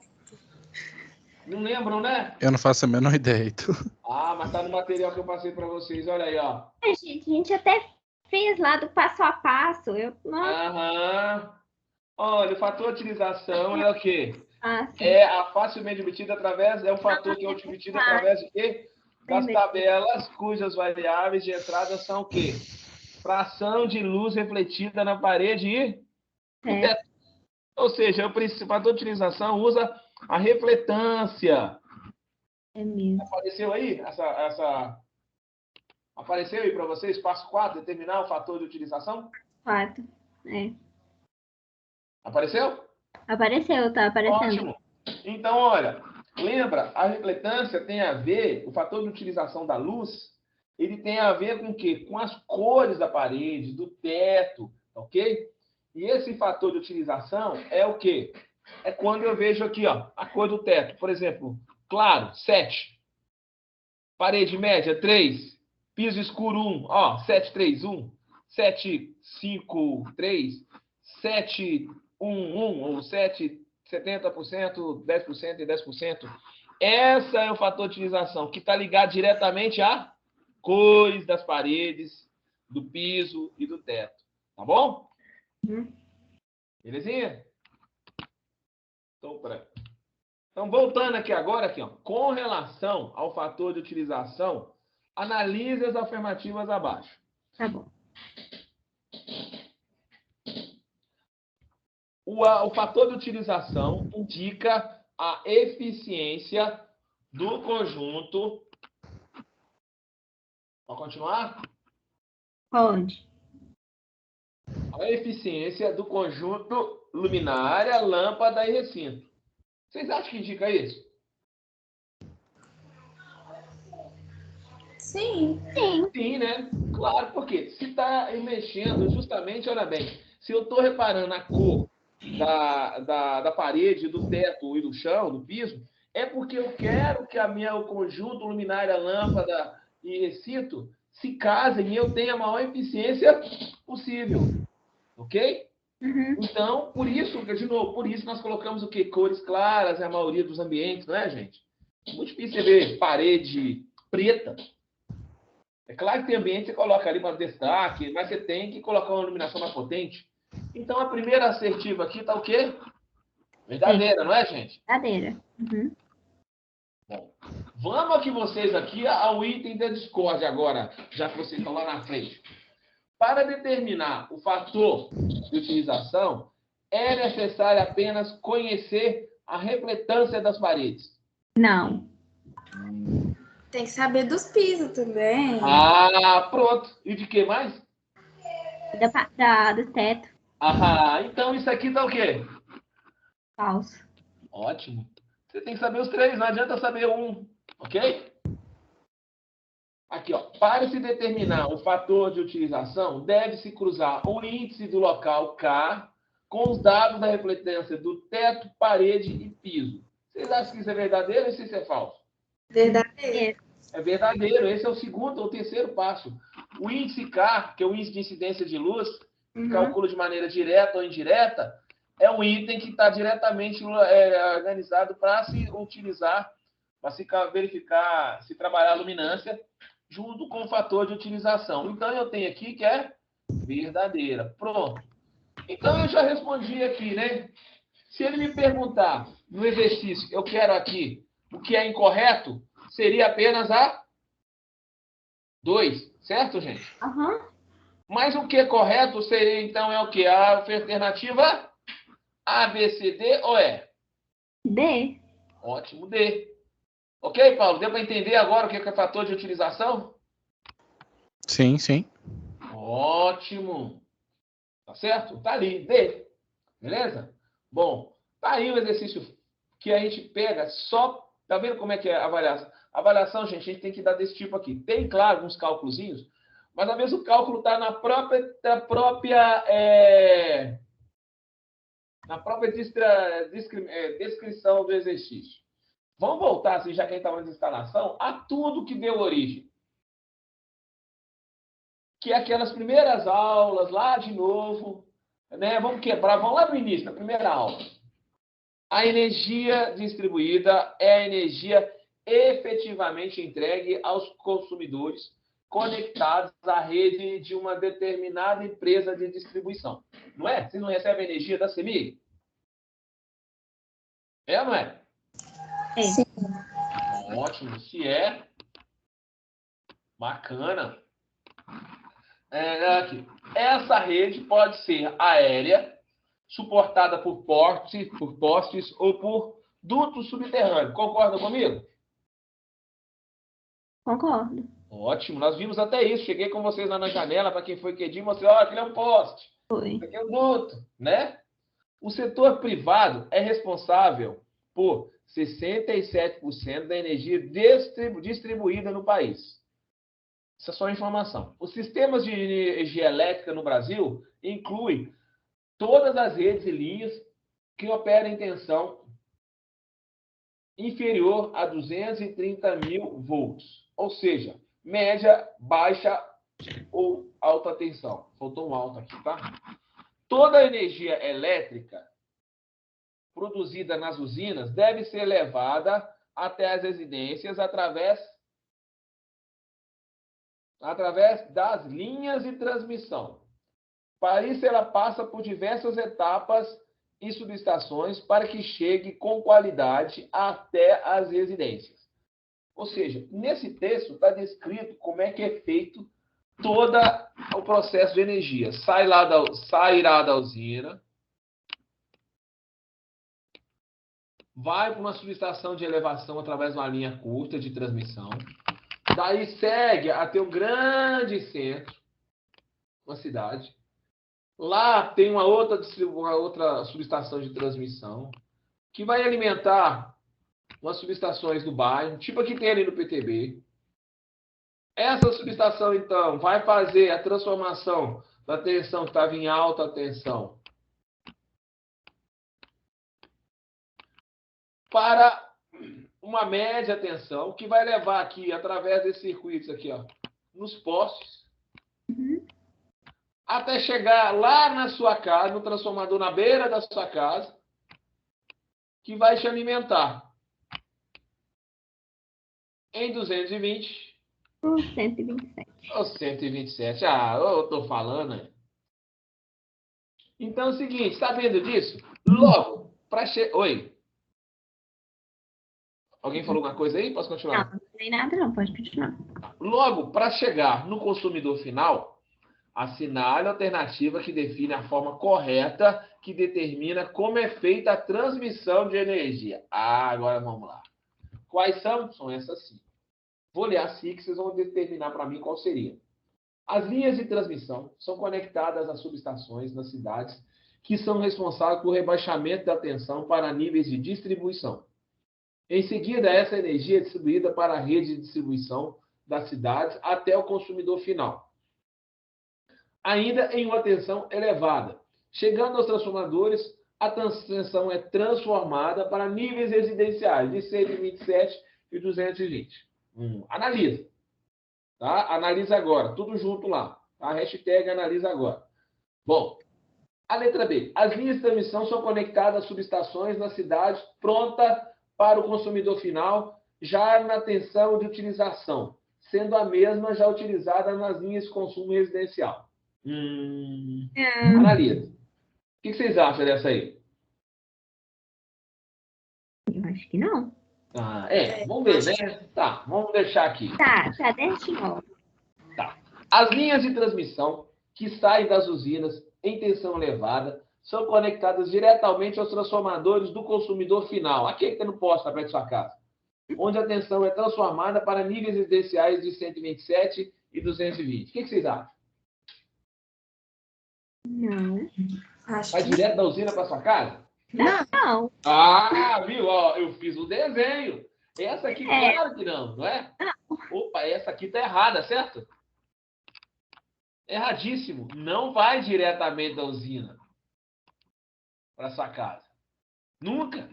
Não lembram, né? Eu não faço a menor ideia. Então. Ah, mas tá no material que eu passei para vocês. Olha aí, ó. Ai, gente, a gente até fez lá do passo a passo. Nossa, Aham. Olha, o fator de utilização é o quê? fácil. É a facilmente obtida através, é um fator que é obtido através de quê? Das Lembrei. tabelas cujas variáveis de entrada são o quê? Fração de luz refletida na parede e no É, teto. Ou seja, o fator de utilização usa a refletância. é mesmo. Apareceu aí? Apareceu aí para vocês? Passo 4, determinar o fator de utilização? Fato. É. Apareceu? Apareceu, tá aparecendo. Ótimo. Então, olha, lembra, a refletância tem a ver, o fator de utilização da luz, ele tem a ver com o quê? Com as cores da parede, do teto, ok? E esse fator de utilização é o quê? É quando eu vejo aqui, ó, a cor do teto. Por exemplo, claro, 7. Parede média, 3. Piso escuro, 1. Ó, 7, 3, 1. 7, 5, 3. 7, 1, 1. Ou 7, 70%, 10% e 10%. Essa é o fator de utilização, que está ligado diretamente a cores das paredes, do piso e do teto. Tá bom? Uhum. Belezinha? Então, voltando aqui agora, aqui, ó, com relação ao fator de utilização, analise as afirmativas abaixo. Tá bom. O fator de utilização indica a eficiência do conjunto. Vamos continuar? Pode. A eficiência do conjunto luminária, lâmpada e recinto. Vocês acham que indica isso? Sim. Sim. Sim, né? Claro, porque se está mexendo, justamente, olha bem, se eu estou reparando a cor da parede, do teto e do chão, do piso, é porque eu quero que o conjunto luminária, lâmpada e recinto se casem e eu tenha a maior eficiência possível. Ok? Uhum. Então, por isso, de novo, por isso nós colocamos o quê? Cores claras na maioria dos ambientes, não é, gente? Muito difícil você ver parede preta. É claro que tem ambiente que você coloca ali para destaque, mas você tem que colocar uma iluminação mais potente. Então, a primeira assertiva aqui está o quê? Verdadeira, não é, gente? Verdadeira. Uhum. Bom, vamos aqui vocês aqui ao item da discórdia agora, já que vocês estão lá na frente. Para determinar o fator de utilização, é necessário apenas conhecer a refletância das paredes. Não. Tem que saber dos pisos também. Ah, pronto. E de que mais? Do teto. Ah, então isso aqui tá o quê? Falso. Ótimo. Você tem que saber os três, não adianta saber um, ok? Aqui, ó. Para se determinar o fator de utilização, deve-se cruzar o índice do local K com os dados da refletância do teto, parede e piso. Vocês acham que isso é verdadeiro ou isso é falso? Verdadeiro. É verdadeiro. Esse é o segundo ou terceiro passo. O índice K, que é o índice de incidência de luz, que calcula de maneira direta ou indireta, é um item que está diretamente organizado para se utilizar, para se verificar, se trabalhar a luminância, junto com o fator de utilização. Então, eu tenho aqui que é verdadeira. Pronto. Então, eu já respondi aqui, né? Se ele me perguntar no exercício, eu quero aqui o que é incorreto, seria apenas a 2, certo, gente? Aham. Mas o que é correto seria, então, é o quê? A alternativa A, B, C, D ou E? D. Ótimo, D. Ok, Paulo? Deu para entender agora o que é fator de utilização? Sim, sim. Ótimo. Tá certo? Tá ali, D. Beleza? Bom, tá aí o exercício que a gente pega só Tá vendo como é que é a avaliação? A avaliação, gente, a gente tem que dar desse tipo aqui. Tem, claro, alguns cálculozinhos, mas às vezes o cálculo está na própria descrição do exercício. Vamos voltar, assim, já que a gente estava na instalação, a tudo que deu origem. Que é aquelas primeiras aulas, lá de novo, né? Vamos quebrar, vamos lá no início, na primeira aula. A energia distribuída é a energia efetivamente entregue aos consumidores conectados à rede de uma determinada empresa de distribuição. Não é? Vocês não recebem energia da CEMIG? É ou não é? É. Sim. Ótimo. Se é, bacana. Aqui. Essa rede pode ser aérea, suportada por postes ou por dutos subterrâneos. Concordam comigo? Concordo. Ótimo. Nós vimos até isso. Cheguei com vocês lá na janela, para quem foi QED, mostrei, olha, aquele é um poste. Foi. Aqui é um duto, né? O setor privado é responsável por 67% da energia distribuída no país. Essa é só informação. Os sistemas de energia elétrica no Brasil incluem todas as redes e linhas que operam em tensão inferior a 230 mil volts. Ou seja, média, baixa ou alta tensão. Faltou um alto aqui, tá? Toda a energia elétrica produzida nas usinas deve ser levada até as residências através das linhas de transmissão. Para isso, ela passa por diversas etapas e subestações para que chegue com qualidade até as residências. Ou seja, nesse texto está descrito como é que é feito todo o processo de energia. Sairá da usina, vai para uma subestação de elevação através de uma linha curta de transmissão. Daí segue até um grande centro, uma cidade. Lá tem uma outra subestação de transmissão que vai alimentar umas subestações do bairro, tipo a que tem ali no PTB. Essa subestação, então, vai fazer a transformação da tensão que estava em alta tensão para uma média tensão, que vai levar aqui, através desses circuitos aqui, ó, nos postes, até chegar lá na sua casa, no transformador na beira da sua casa, que vai te alimentar em 220 Por 127. ou 127. Ah, eu estou falando, né? Então é o seguinte, sabendo disso, logo, para chegar... Oi? Alguém falou alguma coisa aí? Posso continuar? Não tem nada não, pode continuar. Logo, para chegar no consumidor final, assinale a alternativa que define a forma correta que determina como é feita a transmissão de energia. Ah, agora vamos lá. Quais são? São essas cinco. Vou ler as cinco, vocês vão determinar para mim qual seria. As linhas de transmissão são conectadas às subestações nas cidades que são responsáveis por rebaixamento da tensão para níveis de distribuição. Em seguida, essa energia é distribuída para a rede de distribuição das cidades até o consumidor final, ainda em uma tensão elevada. Chegando aos transformadores, a tensão é transformada para níveis residenciais de 127 e 220. Analisa. Tá? Analisa agora. Tudo junto lá. A hashtag analisa agora. Bom, a letra B. As linhas de transmissão são conectadas às subestações na cidade pronta para o consumidor final, já na tensão de utilização, sendo a mesma já utilizada nas linhas de consumo residencial. Analisa. O que vocês acham dessa aí? Eu acho que não. Vamos ver, né? Tá, vamos deixar aqui. Tá, deixa eu. Tá. As linhas de transmissão que saem das usinas em tensão elevada são conectadas diretamente aos transformadores do consumidor final, aquele que está no poste na frente da sua casa, onde a tensão é transformada para níveis residenciais de 127 e 220. O que vocês acham? Não. Acho Vai que direto da usina para sua casa? não. Não. Ah, viu? Ó, eu fiz o desenho. Essa aqui, claro que não, não é? Opa, essa aqui tá errada, certo? Erradíssimo. Não vai diretamente da usina para sua casa. Nunca.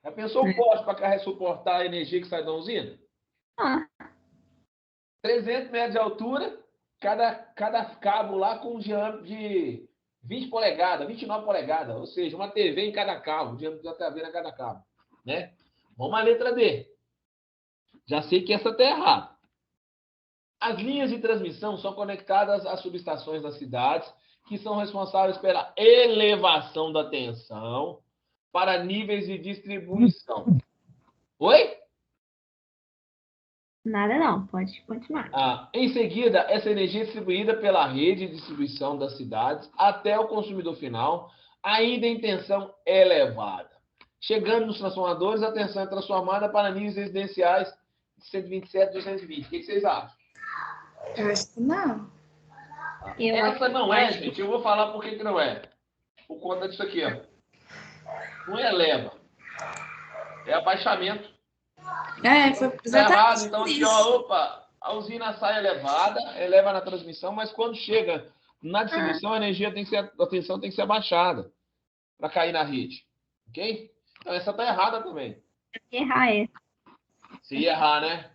Já pensou o poste para suportar a energia que sai da usina? Ah, 300 metros de altura, cada cabo lá com um diâmetro de 20 polegadas, 29 polegadas, ou seja, uma TV em cada cabo, diâmetro da TV em cada cabo, né? Vamos à letra D. Já sei que essa está errada. As linhas de transmissão são conectadas às subestações das cidades, que são responsáveis pela elevação da tensão para níveis de distribuição. Oi? nada não, pode continuar. Em seguida, essa energia é distribuída pela rede de distribuição das cidades até o consumidor final, ainda em tensão elevada. Chegando nos transformadores, a tensão é transformada para níveis residenciais de 127 e 220. O que vocês acham? Eu acho que não. Essa não é, gente. Eu vou falar por que não é. Por conta disso aqui, ó. Não é eleva. É abaixamento. Foi Tá errado. exatamente Então aqui, isso. ó, opa, a usina sai elevada, eleva na transmissão, mas quando chega na distribuição, a tensão tem que ser abaixada para cair na rede. Ok? Então essa tá errada também. Errar essa. Você ia errar, né?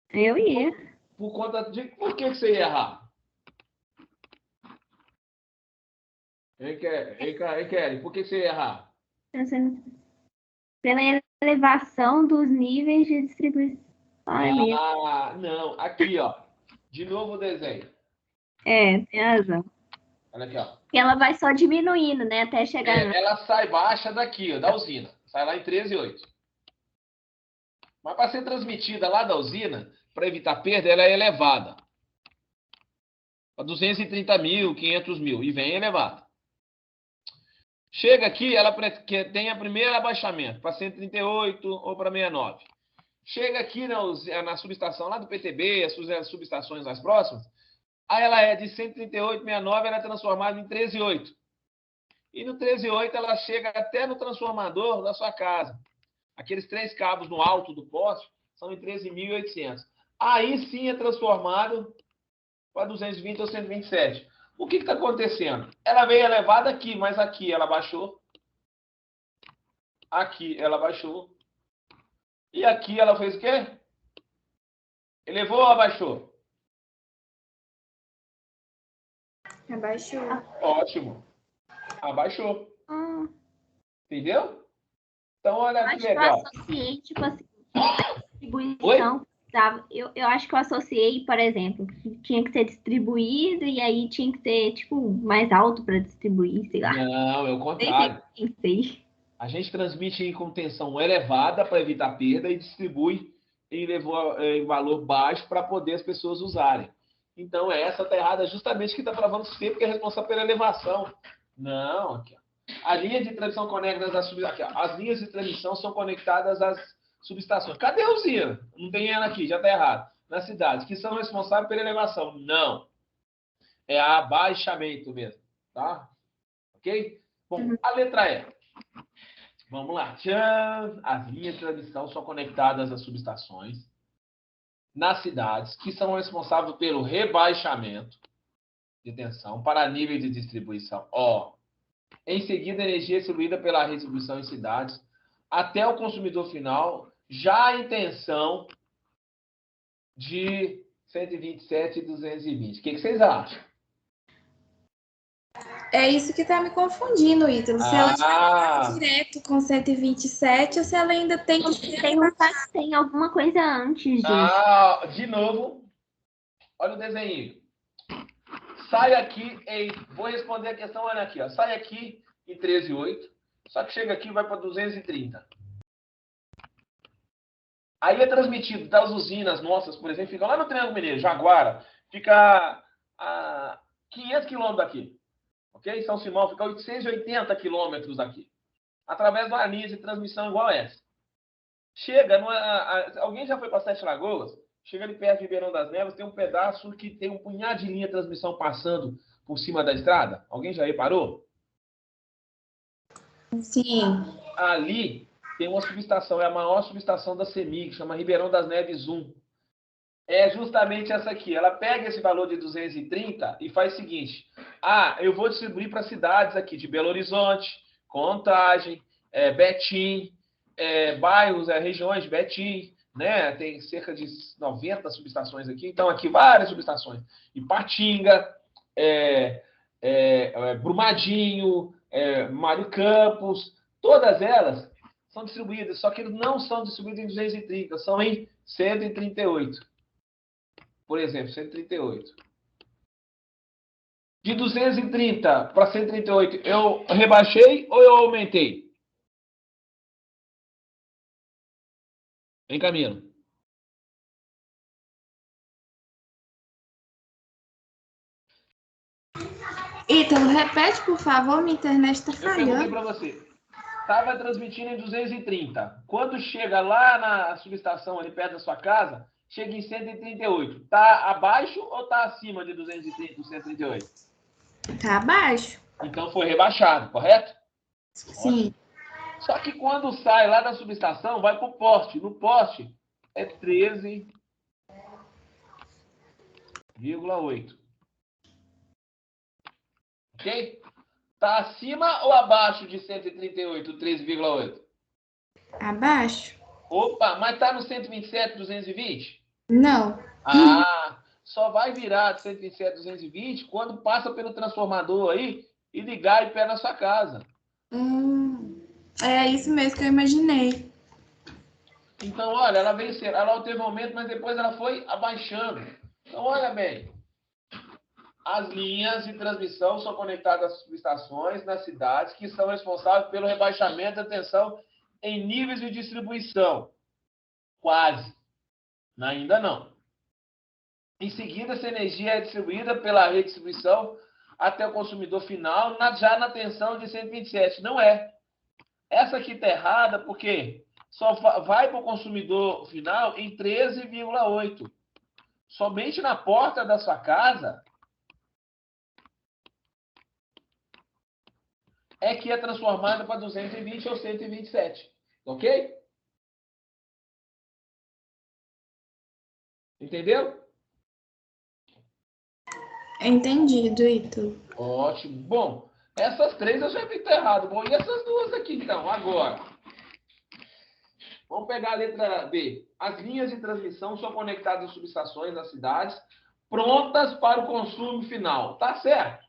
Eu ia. Por conta de... Por que você ia errar? Hein, Kelly? Por que você ia errar? Pela elevação dos níveis de distribuição. Ai, meu. Não. Aqui, ó. De novo o desenho. Tem razão. Olha aqui, ó. Porque ela vai só diminuindo, né? Até chegar no... Ela sai baixa daqui, ó, da usina. Sai lá em 13,8. Mas para ser transmitida lá da usina, para evitar perda, ela é elevada. Para 230 mil, 500 mil. E vem elevada. Chega aqui, ela tem a primeira abaixamento, para 138 ou para 69. Chega aqui na subestação lá do PTB, as subestações mais próximas, aí ela é de 138, 69, ela é transformada em 13,8. E no 13,8 ela chega até no transformador da sua casa. Aqueles 3 cabos no alto do poste são em 13.800. Aí sim é transformado para 220 ou 127. O que está acontecendo? Ela veio elevada aqui, mas aqui ela baixou. Aqui ela baixou. E aqui ela fez o quê? Elevou ou abaixou? Abaixou. Ótimo. Abaixou. Entendeu? Então, olha que legal. Eu associei, tipo assim, distribuição. Eu acho que eu associei, por exemplo, que tinha que ser distribuído e aí tinha que ser, tipo, mais alto para distribuir, sei lá. Não, é o contrário. Sei. A gente transmite com tensão elevada para evitar perda e distribui em valor baixo para poder as pessoas usarem. Então, essa está errada justamente que está travando o sistema, que é responsável pela elevação. Não, aqui, ó. A linha de transmissão conecta aqui, ó. As linhas de transmissão são conectadas às subestações. Cadê a usina? Não tem ela aqui, já está errado. Nas cidades, que são responsáveis pela elevação. Não. É abaixamento mesmo. Tá? Ok? Bom, a letra E. Vamos lá. Tchan! As linhas de transmissão são conectadas às subestações nas cidades, que são responsáveis pelo rebaixamento de tensão para níveis de distribuição. Em seguida, a energia é distribuída pela distribuição em cidades até o consumidor final, já em tensão de 127 e 220. O que vocês acham? É isso que tá me confundindo, Ítalo. Se ela está direto com 127 ou se ela ainda tem... Tem alguma coisa antes disso. De novo, olha o desenho. Sai aqui vou responder a questão, olha aqui, ó. Sai aqui em 13,8, só que chega aqui e vai para 230. Aí é transmitido das usinas nossas, por exemplo, fica lá no Triângulo Mineiro, Jaguara, fica a 500 quilômetros daqui. Ok? São Simão fica a 880 quilômetros daqui. Através de uma linha de transmissão igual essa. Chega, alguém já foi para Sete Lagoas? Chega ali perto de Ribeirão das Neves, tem um pedaço que tem um punhado de linha de transmissão passando por cima da estrada. Alguém já reparou? Sim. Ali tem uma subestação, é a maior subestação da CEMIG, chama Ribeirão das Neves 1. É justamente essa aqui. Ela pega esse valor de 230 e faz o seguinte. Eu vou distribuir para cidades aqui de Belo Horizonte, Contagem, Betim, bairros, regiões de Betim, né? Tem cerca de 90 subestações aqui. Então, aqui várias subestações. Ipatinga, Brumadinho, Mário Campos, todas elas são distribuídas, só que não são distribuídas em 230, são em 138. Por exemplo, 138. De 230 para 138, eu rebaixei ou eu aumentei? Hein, Camilo? Ítalo, repete, por favor, minha internet está falhando. Eu perguntei para você. Estava transmitindo em 230. Quando chega lá na subestação, ali perto da sua casa, chega em 138. Está abaixo ou está acima de 230, 138? Está abaixo. Então foi rebaixado, correto? Sim. Ótimo. Só que quando sai lá da subestação, vai para o poste. No poste é 13,8. Ok? Está acima ou abaixo de 138, 13,8? Abaixo? Opa, mas está no 127, 220? Não. Só vai virar de 127, 220 quando passa pelo transformador aí e ligar e pé na sua casa. É isso mesmo que eu imaginei. Então, olha, ela teve um aumento, mas depois ela foi abaixando. Então, olha bem. As linhas de transmissão são conectadas às subestações nas cidades que são responsáveis pelo rebaixamento da tensão em níveis de distribuição. Quase. Ainda não. Em seguida, essa energia é distribuída pela rede de distribuição até o consumidor final, já na tensão de 127. Não é. Essa aqui está errada porque só vai para o consumidor final em 13,8. Somente na porta da sua casa é que é transformada para 220 ou 127. Ok? Entendeu? Entendido, Ítalo. Ótimo. Bom, essas três eu já vi que tá errado. Bom, e essas duas aqui, então? Agora, vamos pegar a letra B. As linhas de transmissão são conectadas às subestações das cidades, prontas para o consumo final. Tá certo?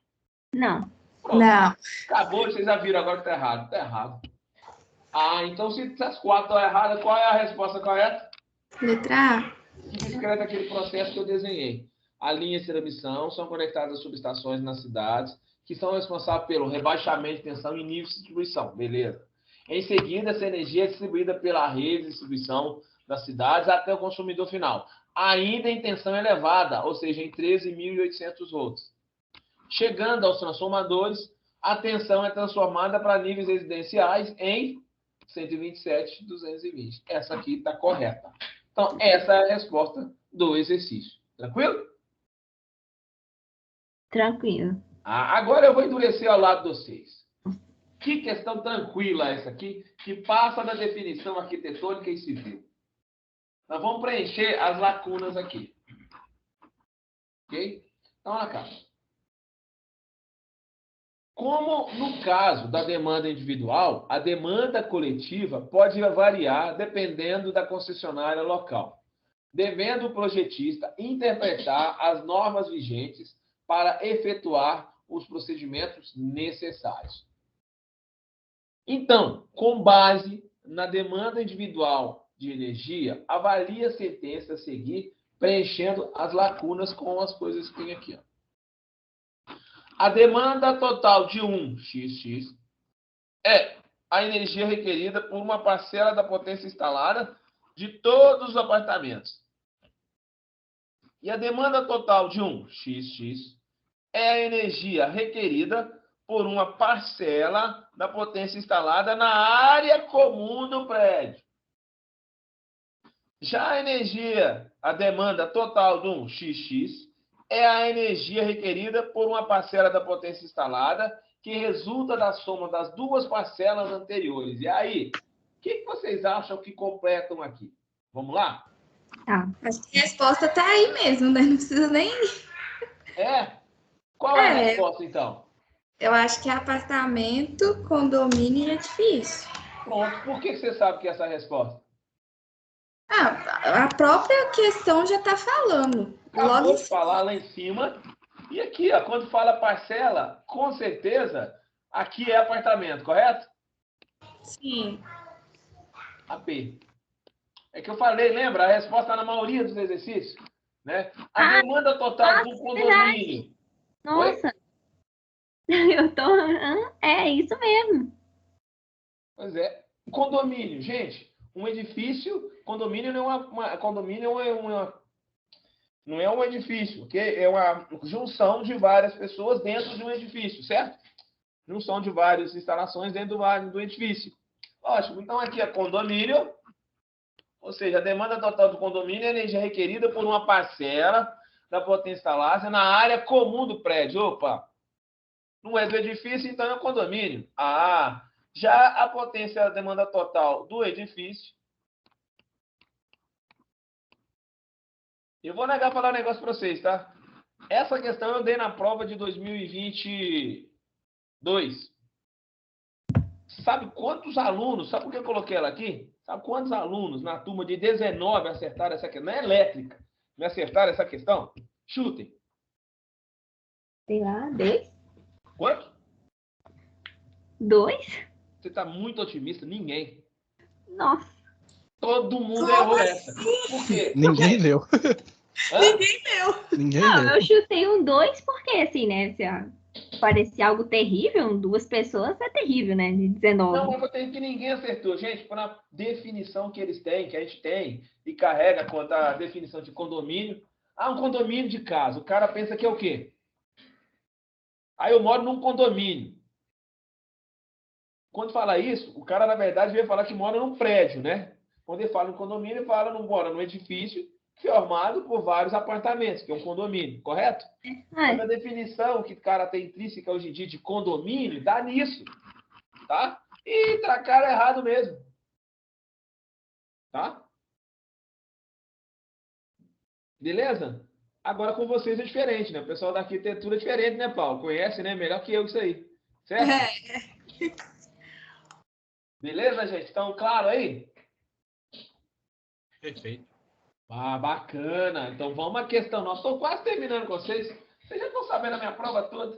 Não. Pronto. Não. Acabou, vocês já viram agora que tá errado. Tá errado. Então se as quatro estão erradas, qual é a resposta correta? Letra A. Que descreve aquele processo que eu desenhei. As linhas de transmissão são conectadas às subestações nas cidades, que são responsáveis pelo rebaixamento de tensão e nível de distribuição. Beleza. Em seguida, essa energia é distribuída pela rede de distribuição das cidades até o consumidor final, ainda em tensão elevada, ou seja, em 13.800 volts. Chegando aos transformadores, a tensão é transformada para níveis residenciais em 127.220. Essa aqui está correta. Então, essa é a resposta do exercício. Tranquilo? Tranquilo. Agora eu vou endurecer ao lado de vocês. Que questão tranquila essa aqui, que passa da definição arquitetônica e civil. Nós vamos preencher as lacunas aqui. Ok? Então, olha cá. Como no caso da demanda individual, a demanda coletiva pode variar dependendo da concessionária local, devendo o projetista interpretar as normas vigentes para efetuar os procedimentos necessários. Então, com base na demanda individual de energia, avalie a sentença a seguir, preenchendo as lacunas com as coisas que tem aqui. Ó. A demanda total de 1xx é a energia requerida por uma parcela da potência instalada de todos os apartamentos. E a demanda total de 1xx é a energia requerida por uma parcela da potência instalada na área comum do prédio. Já a demanda total de 1xx é a energia requerida por uma parcela da potência instalada que resulta da soma das duas parcelas anteriores. E aí, O que vocês acham que completam aqui? Vamos lá? Tá. Acho que a resposta tá aí mesmo, né? Não precisa nem. Qual é a resposta, então? Eu acho que apartamento, condomínio e edifício. Pronto. Por que você sabe que essa é a resposta? A própria questão já está falando. Acabou de falar lá em cima. E aqui, ó, quando fala parcela, com certeza, aqui é apartamento, correto? Sim. AP. É que eu falei, lembra? A resposta está na maioria dos exercícios. Né? A demanda total do condomínio. Nossa! Eu tô. É isso mesmo. Pois é. Condomínio, gente. Um edifício, condomínio não é condomínio não é um edifício, ok? É uma junção de várias pessoas dentro de um edifício, certo? Junção de várias instalações dentro do edifício. Ótimo. Então aqui é condomínio, ou seja, a demanda total do condomínio é a energia requerida por uma parcela da potência instalada na área comum do prédio. Opa! Não é do edifício, então é o condomínio. Já a potência da demanda total do edifício. Eu vou negar falar um negócio para vocês, tá? Essa questão eu dei na prova de 2022. Sabe quantos alunos, sabe por que eu coloquei ela aqui? Sabe quantos alunos na turma de 19 acertaram essa questão? Não é elétrica, me acertaram essa questão? Chutem. Sei lá, 2? Quanto? 2? Você está muito otimista? Ninguém. Nossa. Todo mundo errou essa. Por quê? Ninguém leu. Ninguém leu. Ninguém Não, leu. eu chutei um 2 porque, assim, né? Se parecia algo terrível, 2 pessoas é terrível, né? De 19. Não, mas eu tenho que ninguém acertou. Gente, para definição que eles têm, que a gente tem, e carrega quanto à definição de condomínio. Um condomínio de casa. O cara pensa que é o quê? Aí eu moro num condomínio. Quando fala isso, o cara, na verdade, veio falar que mora num prédio, né? Quando ele fala em condomínio, ele fala que mora num edifício formado por vários apartamentos, que é um condomínio, correto? Mas a definição que o cara tem intrínseca hoje em dia de condomínio dá nisso, tá? E tracaram errado mesmo. Tá? Beleza? Agora com vocês é diferente, né? O pessoal da arquitetura é diferente, né, Paulo? Conhece, né? Melhor que eu isso aí. Certo? Beleza, gente? Estão claro aí? Perfeito. Bacana. Então vamos à questão. Nós estou quase terminando com vocês. Vocês já estão sabendo a minha prova toda.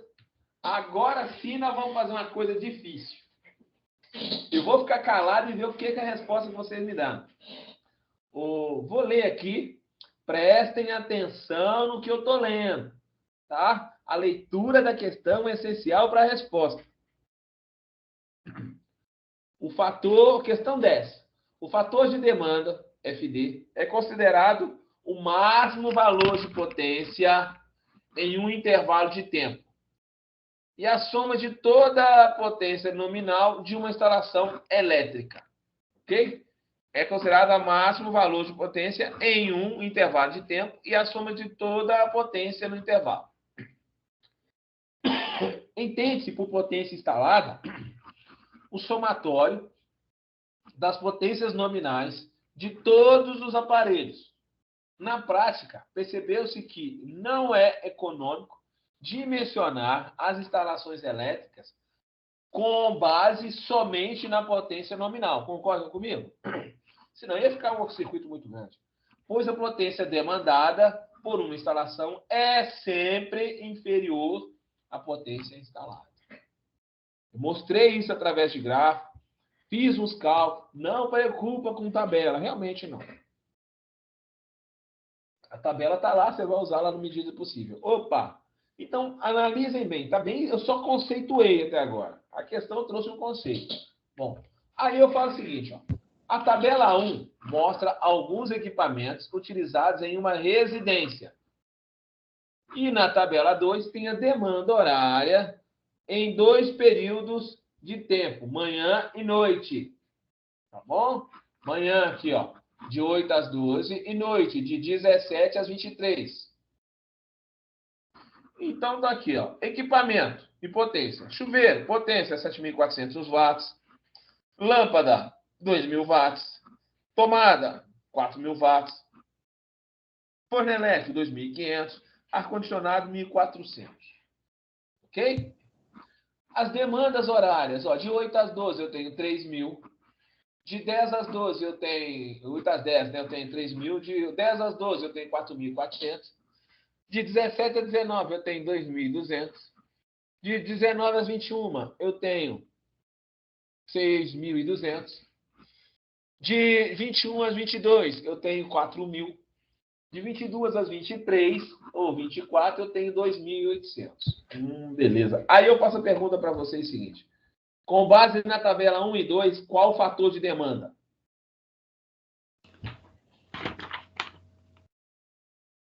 Agora sim nós vamos fazer uma coisa difícil. Eu vou ficar calado e ver o que é a resposta que vocês me dão. Vou ler aqui. Prestem atenção no que eu estou lendo. Tá? A leitura da questão é essencial para a resposta. Questão 10. O fator de demanda, FD, é considerado o máximo valor de potência em um intervalo de tempo. E a soma de toda a potência nominal de uma instalação elétrica. Ok? É considerado o máximo valor de potência em um intervalo de tempo e a soma de toda a potência no intervalo. Entende-se por potência instalada o somatório das potências nominais de todos os aparelhos. Na prática, percebeu-se que não é econômico dimensionar as instalações elétricas com base somente na potência nominal. Concordam comigo? Senão ia ficar um circuito muito grande. Pois a potência demandada por uma instalação é sempre inferior à potência instalada. Eu mostrei isso através de gráfico. Fiz uns cálculos, não preocupa com tabela, realmente não. A tabela está lá, você vai usá-la na medida possível. Opa! Então, analisem bem, tá bem? Eu só conceituei até agora. A questão trouxe um conceito. Bom, aí eu falo o seguinte, ó. A tabela 1 mostra alguns equipamentos utilizados em uma residência. E na tabela 2 tem a demanda horária em 2 períodos de tempo, manhã e noite. Tá bom? Manhã aqui, ó, de 8 às 12 e noite de 17 às 23. Então tá aqui, ó, equipamento e potência. Chuveiro, potência 7.400 watts. Lâmpada, 2.000 watts. Tomada, 4.000 watts. Forno elétrico, 2.500. Ar-condicionado, 1.400. Ok? As demandas horárias, ó, de 8 às 12 eu tenho 3.000. De 10 às 12 eu tenho... 8 às 10, né? Eu tenho 3.000. De 10 às 12 eu tenho 4.400. De 17 a 19 eu tenho 2.200. De 19 às 21 eu tenho 6.200. De 21 às 22 eu tenho 4.000. De 22 às 23 ou 24 eu tenho 2.800. Beleza. Aí eu faço a pergunta para vocês seguinte. Com base na tabela 1 e 2, qual o fator de demanda?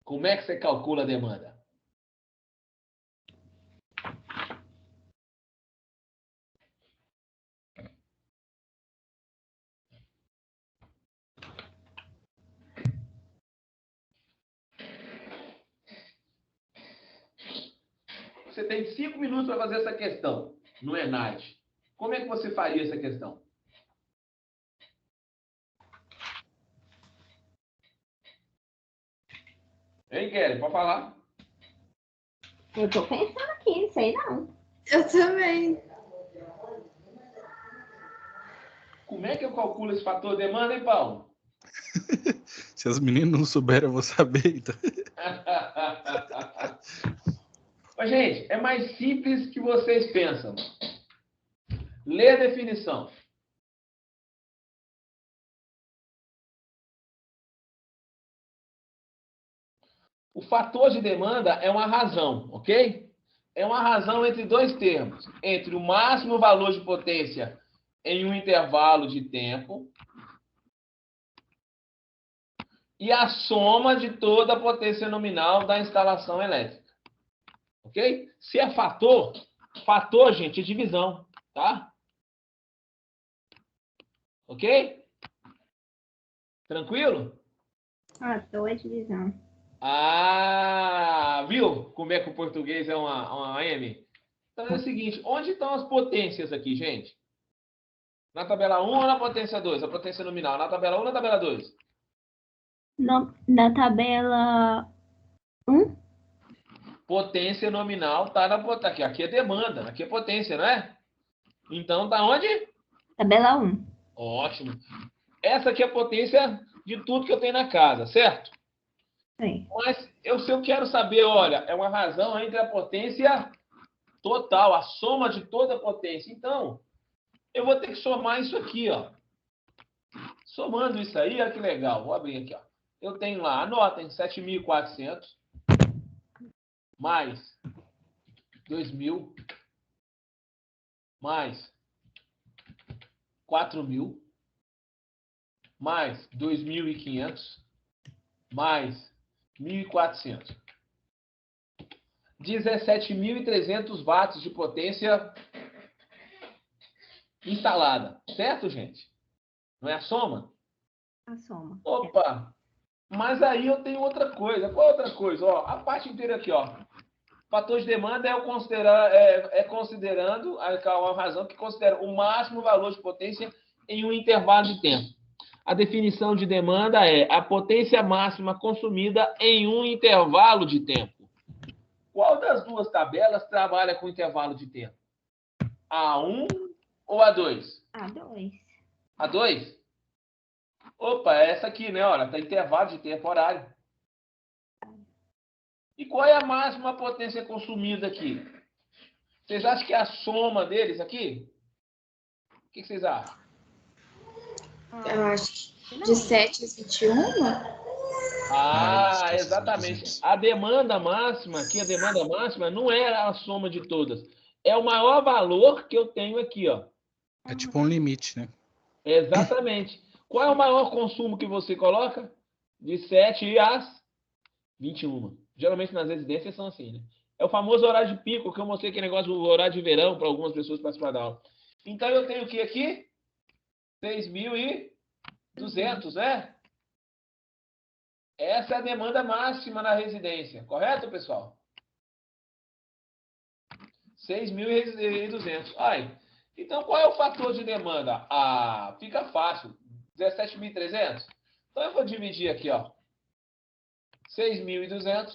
Como é que você calcula a demanda? Você tem 5 minutos para fazer essa questão no ENAD. Como é que você faria essa questão? Hein, Kelly? Pode falar? Eu tô pensando aqui, não sei não. Eu também. Como é que eu calculo esse fator de demanda, hein, Paulo? Se as meninas não souberem, eu vou saber. Então. Mas, gente, é mais simples que vocês pensam. Lê a definição. O fator de demanda é uma razão, ok? É uma razão entre dois termos. Entre o máximo valor de potência em um intervalo de tempo e a soma de toda a potência nominal da instalação elétrica. Ok? Se é fator, gente, é divisão, tá? Ok? Tranquilo? Fator é divisão. Viu como é que o português é uma M? Então é o seguinte, onde estão as potências aqui, gente? Na tabela 1 ou na potência 2? A potência nominal, na tabela 1 ou na tabela 2? Na tabela 1? Potência nominal tá na potência. Aqui é demanda, aqui é potência, não é? Então tá onde? Tabela 1. Ótimo. Essa aqui é a potência de tudo que eu tenho na casa, certo? Sim. Mas se eu quero saber, olha, é uma razão entre a potência total, a soma de toda a potência. Então, eu vou ter que somar isso aqui, ó. Somando isso aí, olha que legal. Vou abrir aqui, ó. Eu tenho lá, anotem, 7.400 mais 2.000 mais 4.000 mais 2.500 mais 1.400. 17.300 watts de potência instalada. Certo, gente? Não é a soma? A soma. Opa! Mas aí eu tenho outra coisa. Qual é outra coisa? Ó, a parte inteira aqui, ó. Fator de demanda considerando uma razão que considera o máximo valor de potência em um intervalo de tempo. A definição de demanda é a potência máxima consumida em um intervalo de tempo. Qual das duas tabelas trabalha com intervalo de tempo? A1 ou A2? A2. A2? Opa, é essa aqui, né? Olha, tá intervalo de tempo horário. E qual é a máxima potência consumida aqui? Vocês acham que é a soma deles aqui? O que vocês acham? Eu acho que de 7 às 21? Exatamente. A demanda máxima, aqui a demanda máxima não é a soma de todas. É o maior valor que eu tenho aqui, ó. É tipo um limite, né? Exatamente. Qual é o maior consumo que você coloca? De 7 às 21. Geralmente nas residências são assim, né? É o famoso horário de pico, que eu mostrei aquele negócio do horário de verão para algumas pessoas participar da aula. Então eu tenho o que aqui? 6.200, né? Essa é a demanda máxima na residência, correto, pessoal? 6.200. Ai, Então, qual é o fator de demanda? Fica fácil. 17.300. Então, eu vou dividir aqui, ó. 6.200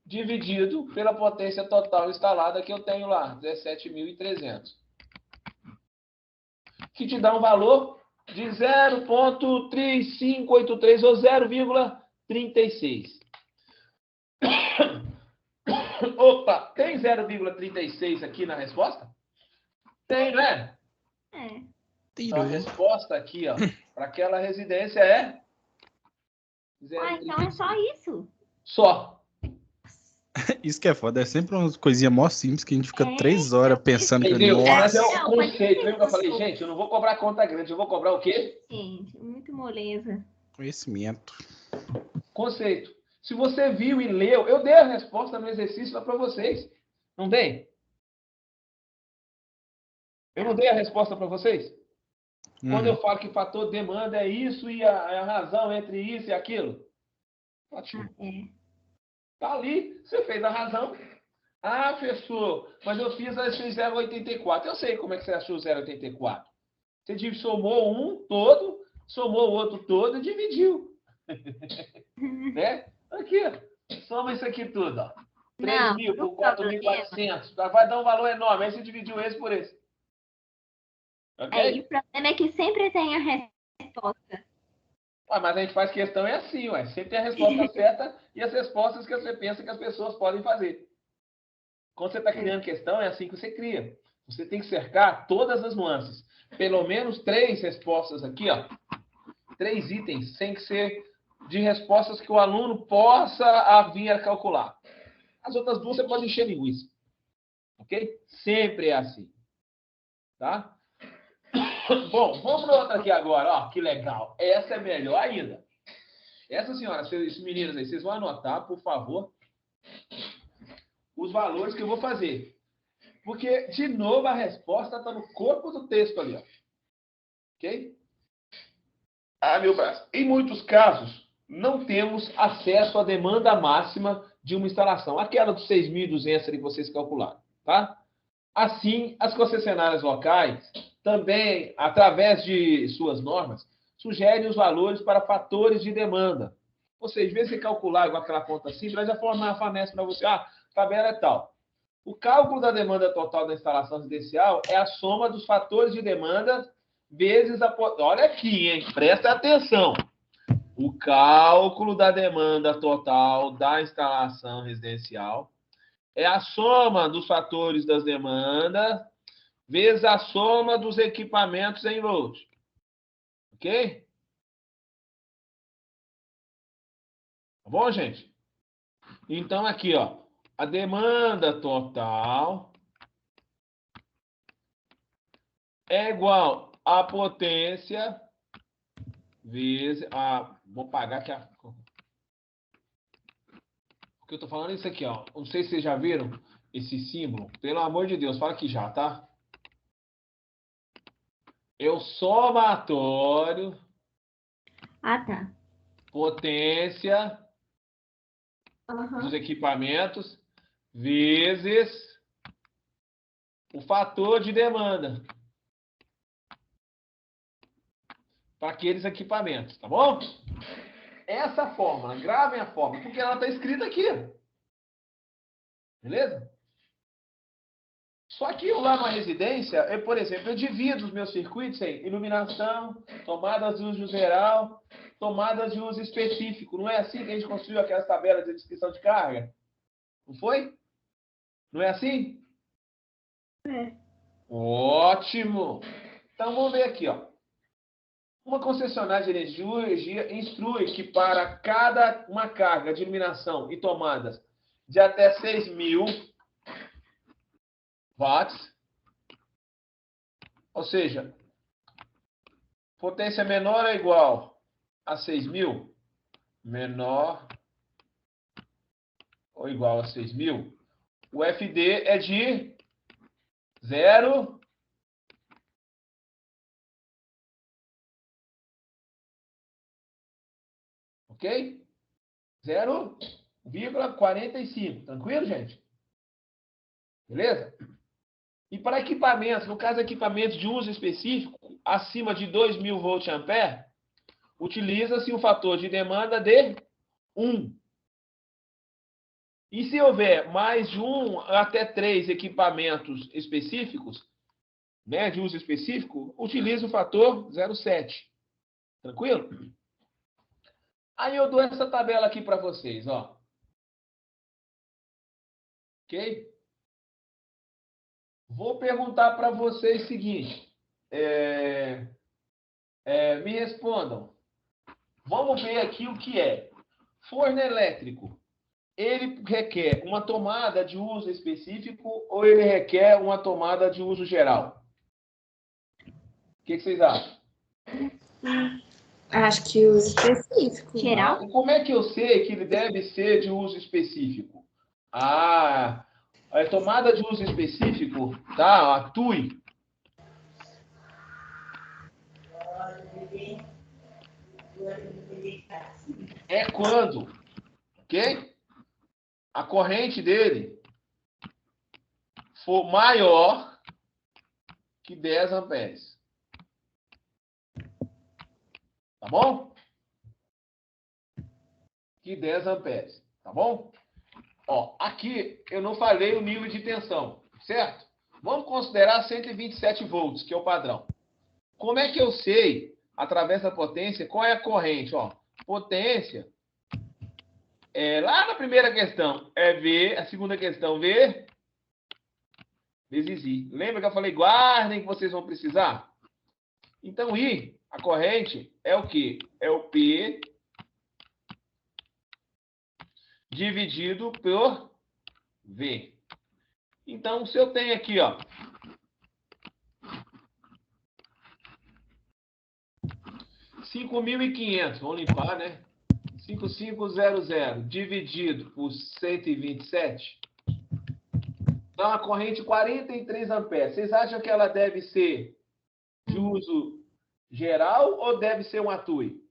dividido pela potência total instalada que eu tenho lá, 17.300. Que te dá um valor de 0,3583 ou 0,36. Opa, tem 0,36 aqui na resposta? Tem, não é? É. Então, a resposta aqui, ó, para aquela residência é... Então é só isso? Só. Isso que é foda, é sempre umas coisinhas mó simples que a gente fica 3 horas pensando que... Entendeu? Mas é o Não, conceito. Lembra que eu falei, gente, eu não vou cobrar conta grande, eu vou cobrar o quê? Gente, muito moleza. Conhecimento. Conceito. Se você viu e leu, eu dei a resposta no exercício lá para vocês. Não dei? Eu não dei a resposta para vocês? Quando eu falo que fator demanda é isso e a razão entre isso e aquilo. Ótimo. Tá ali, você fez a razão. Ah, professor, mas eu fiz 0,84. Eu sei como é que você achou 0,84. Você somou um todo, somou o outro todo e dividiu. Né? Aqui, ó. Soma isso aqui tudo, ó. 3.000 por 4.400. Vai dar um valor enorme. Aí você dividiu esse por esse. Ok? E o problema é que sempre tem a resposta. Mas a gente faz questão é assim, ué. Sempre tem a resposta certa e as respostas que você pensa que as pessoas podem fazer. Quando você está criando questão, é assim que você cria. Você tem que cercar todas as nuances. Pelo menos 3 respostas aqui, ó. 3 itens tem que ser de respostas que o aluno possa vir a calcular. As outras 2 você pode encher linguiça. Ok? Sempre é assim. Tá? Bom, vamos para outra aqui agora. Ó, que legal. Essa é melhor ainda. Essa, senhora, esses meninos aí, vocês vão anotar, por favor, os valores que eu vou fazer. Porque, de novo, a resposta está no corpo do texto ali. Ó. Ok? Meu braço. Em muitos casos, não temos acesso à demanda máxima de uma instalação. Aquela dos 6.200 que vocês calcularam. Tá? Assim, as concessionárias locais também, através de suas normas, sugerem os valores para fatores de demanda. Ou seja, em vez de você calcular igual aquela conta simples, ela já fornece para você, tabela é tal. O cálculo da demanda total da instalação residencial é a soma dos fatores de demanda vezes a... Olha aqui, hein? Presta atenção. O cálculo da demanda total da instalação residencial é a soma dos fatores das demandas vezes a soma dos equipamentos em load. Ok? Tá bom, gente? Então, aqui, ó. A demanda total é igual à potência vezes a... Vou pagar aqui a... Porque eu tô falando isso aqui, ó. Não sei se vocês já viram esse símbolo. Pelo amor de Deus, fala aqui já, tá? É o somatório. Tá. Potência dos equipamentos vezes o fator de demanda para aqueles equipamentos, tá bom? Essa fórmula, gravem a fórmula, porque ela está escrita aqui. Beleza? Só que eu lá na residência, por exemplo, eu divido os meus circuitos em iluminação, tomadas de uso geral, tomadas de uso específico. Não é assim que a gente construiu aquelas tabelas de descrição de carga? Não foi? Não é assim? É. Ótimo! Então vamos ver aqui, ó. Uma concessionária de energia instrui que para cada uma carga de iluminação e tomadas de até 6.000 watts, ou seja, potência menor ou igual a 6.000, menor ou igual a 6.000, o FD é de 0. Ok? 0,45. Tranquilo, gente? Beleza? E para equipamentos, no caso de equipamentos de uso específico, acima de 2.000 voltampere, utiliza-se o fator de demanda de 1. E se houver mais de 1 até 3 equipamentos específicos, né, de uso específico, utiliza o fator 0,7. Tranquilo? Aí eu dou essa tabela aqui para vocês, ó. Ok? Vou perguntar para vocês o seguinte. Me respondam. Vamos ver aqui o que é. Forno elétrico. Ele requer uma tomada de uso específico ou ele requer uma tomada de uso geral? O que vocês acham? Acho que uso específico. Geral? E como é que eu sei que ele deve ser de uso específico? A tomada de uso específico, tá? A TUI. É quando, ok? A corrente dele for maior que 10 amperes. Tá bom? Que 10 amperes. Tá bom? Ó, aqui eu não falei o nível de tensão, certo? Vamos considerar 127 volts, que é o padrão. Como é que eu sei, através da potência, qual é a corrente? Ó, potência, lá na primeira questão, é V, a segunda questão, V, vezes I. Lembra que eu falei, guardem que vocês vão precisar? Então, I, a corrente, é o quê? É o P dividido por V. Então, se eu tenho aqui, ó, 5.500, vamos limpar, né? 5.500 dividido por 127 dá uma corrente 43 amperes. Vocês acham que ela deve ser de uso geral ou deve ser uma TUI?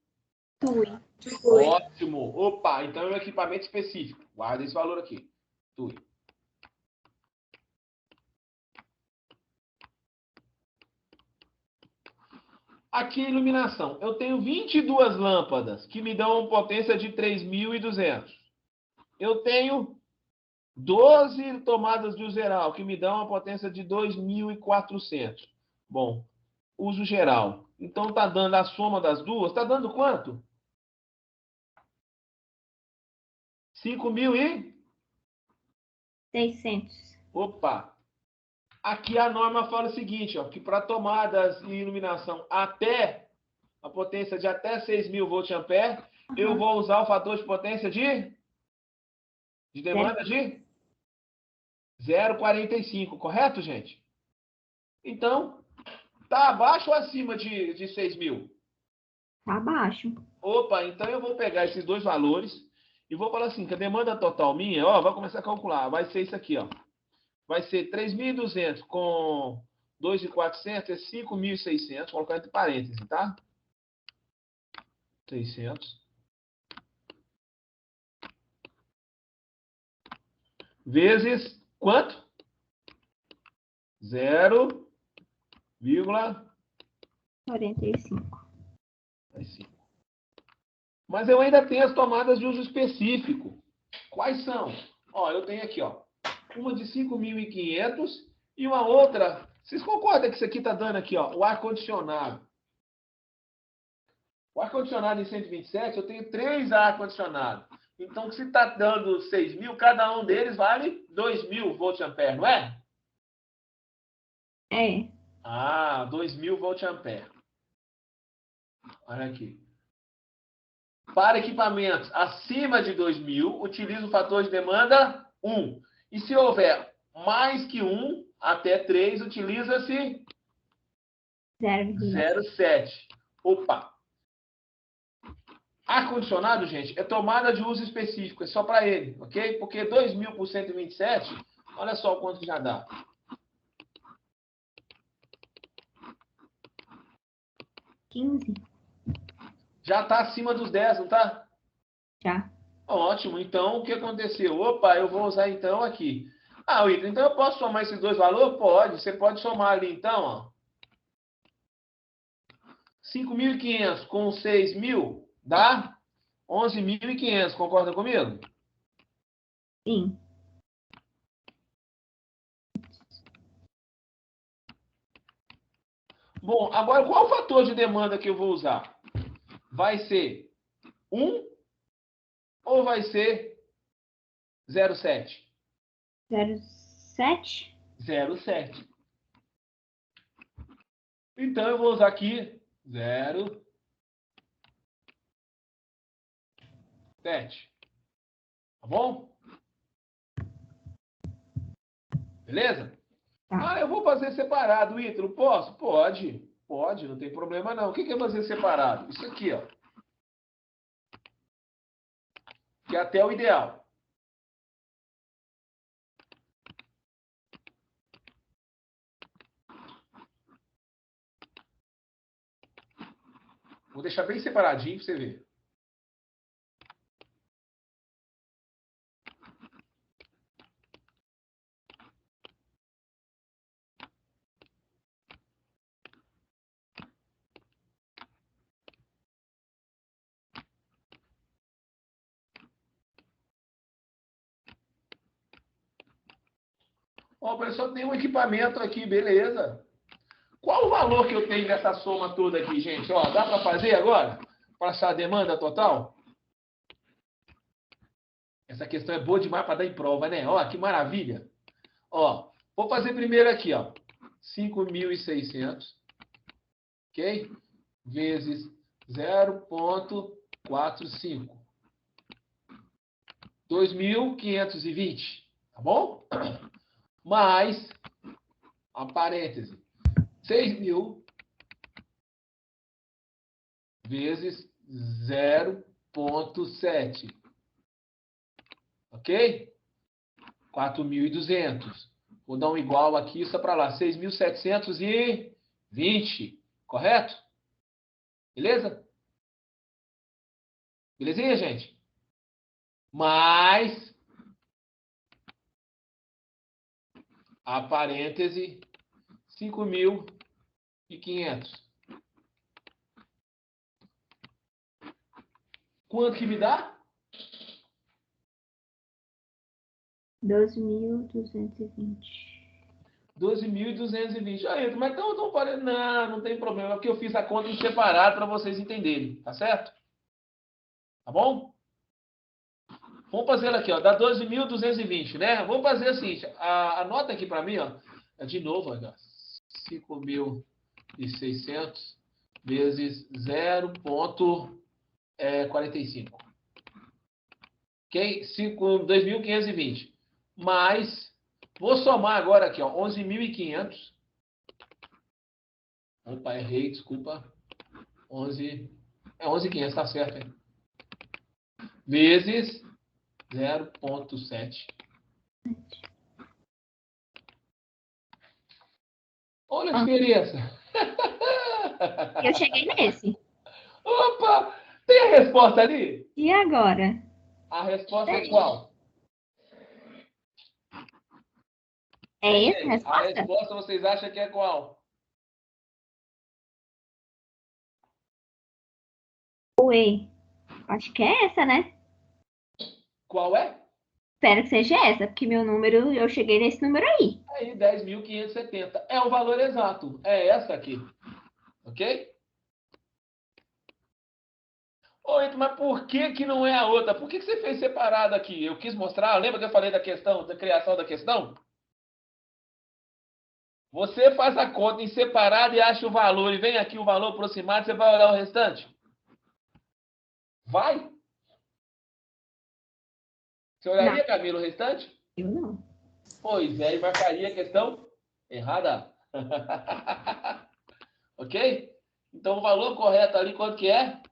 TUI. Ótimo. Opa, então é um equipamento específico. Guarda esse valor aqui. TUI. Aqui a iluminação. Eu tenho 22 lâmpadas que me dão uma potência de 3.200. Eu tenho 12 tomadas de uso geral que me dão uma potência de 2.400. Bom, uso geral. Então tá dando a soma das duas. Tá dando quanto? 600. Opa! Aqui a norma fala o seguinte, ó, que para tomadas de iluminação até a potência de até 6.000 voltampere, eu vou usar o fator de potência de demanda de 0,45, correto, gente? Então, tá abaixo ou acima de 6.000? Tá abaixo. Opa, então eu vou pegar esses dois valores e vou falar assim, que a demanda total minha, ó, vai começar a calcular, vai ser isso aqui, ó. Vai ser 3.200 com 2.400 é 5.600, colocar entre parênteses, tá? 600 vezes quanto? 0,45. Mas eu ainda tenho as tomadas de uso específico. Quais são? Ó, eu tenho aqui, ó, uma de 5.500 e uma outra. Vocês concordam que isso aqui está dando aqui, ó, o ar-condicionado? O ar-condicionado em 127, eu tenho 3 ar-condicionados. Então, se está dando 6.000, cada um deles vale 2.000 voltampere, não é? É. 2.000 voltampere. Olha aqui. Para equipamentos acima de 2.000, utiliza o fator de demanda 1. E se houver mais que 1, até 3, utiliza-se 0,7. Opa! Ar-condicionado, gente, é tomada de uso específico, é só para ele, ok? Porque 2.000 por 127, olha só o quanto que já dá. Já está acima dos 10, não está? Já. Ótimo. Então, o que aconteceu? Opa, eu vou usar então aqui. Ah, Ítalo, então eu posso somar esses dois valores? Pode. Você pode somar ali, então, ó. 5.500 com 6.000 dá 11.500. Concorda comigo? Sim. Bom, agora qual o fator de demanda que eu vou usar? Vai ser 1 ou vai ser 0,7? 0,7? 0,7. Então eu vou usar aqui 0,7. Tá bom? Beleza? Tá. Ah, eu vou fazer separado, Ítalo. Posso? Pode. Pode, não tem problema não. O que é fazer separado? Isso aqui, ó. Que é até o ideal. Vou deixar bem separadinho para você ver. Ó, o pessoal tem um equipamento aqui, beleza. Qual o valor que eu tenho nessa soma toda aqui, gente? Ó, dá para fazer agora? Para achar a demanda total? Essa questão é boa demais para dar em prova, né? Ó, que maravilha. Ó, vou fazer primeiro aqui, ó. 5.600, ok? Vezes 0,45. 2.520, tá bom? Mais, a parêntese, 6.000 vezes 0,7. Ok? 4.200. Vou dar um igual aqui, isso para lá. 6.720. Correto? Beleza? Belezinha, gente? Mais a parêntese 5.500. Quanto que me dá? 12.220. 12.220. Aí, mas então parece. Não, não tem problema, porque eu fiz a conta em separado para vocês entenderem, tá certo? Tá bom? Vamos fazer ela aqui, ó. Dá 12.220, né? Vamos fazer o seguinte. Anota aqui para mim, ó. De novo, ó. 5.600 vezes 0,45. Ok? 2.520. Mais. Vou somar agora aqui, ó. 11.500. Opa, errei, desculpa. 11.500, tá certo, hein? Vezes 0,7. Olha a diferença. Eu cheguei nesse. Opa! Tem a resposta ali? E agora? A resposta é qual? É essa a A resposta? resposta vocês acham que é qual? Ué, acho que é essa, né? Qual é? Espero que seja essa, porque meu número, eu cheguei nesse número aí. Aí, 10.570. É o valor exato. É essa aqui. Ok? Oi, mas por que não é a outra? Por que você fez separado aqui? Eu quis mostrar. Lembra que eu falei da questão, da criação da questão? Você faz a conta em separado e acha o valor e vem aqui o valor aproximado, você vai olhar o restante? Vai? Você olharia, Não, Camila, o restante? eu não. Pois é, e marcaria a questão errada. Ok? Então, o valor correto ali, quanto que é?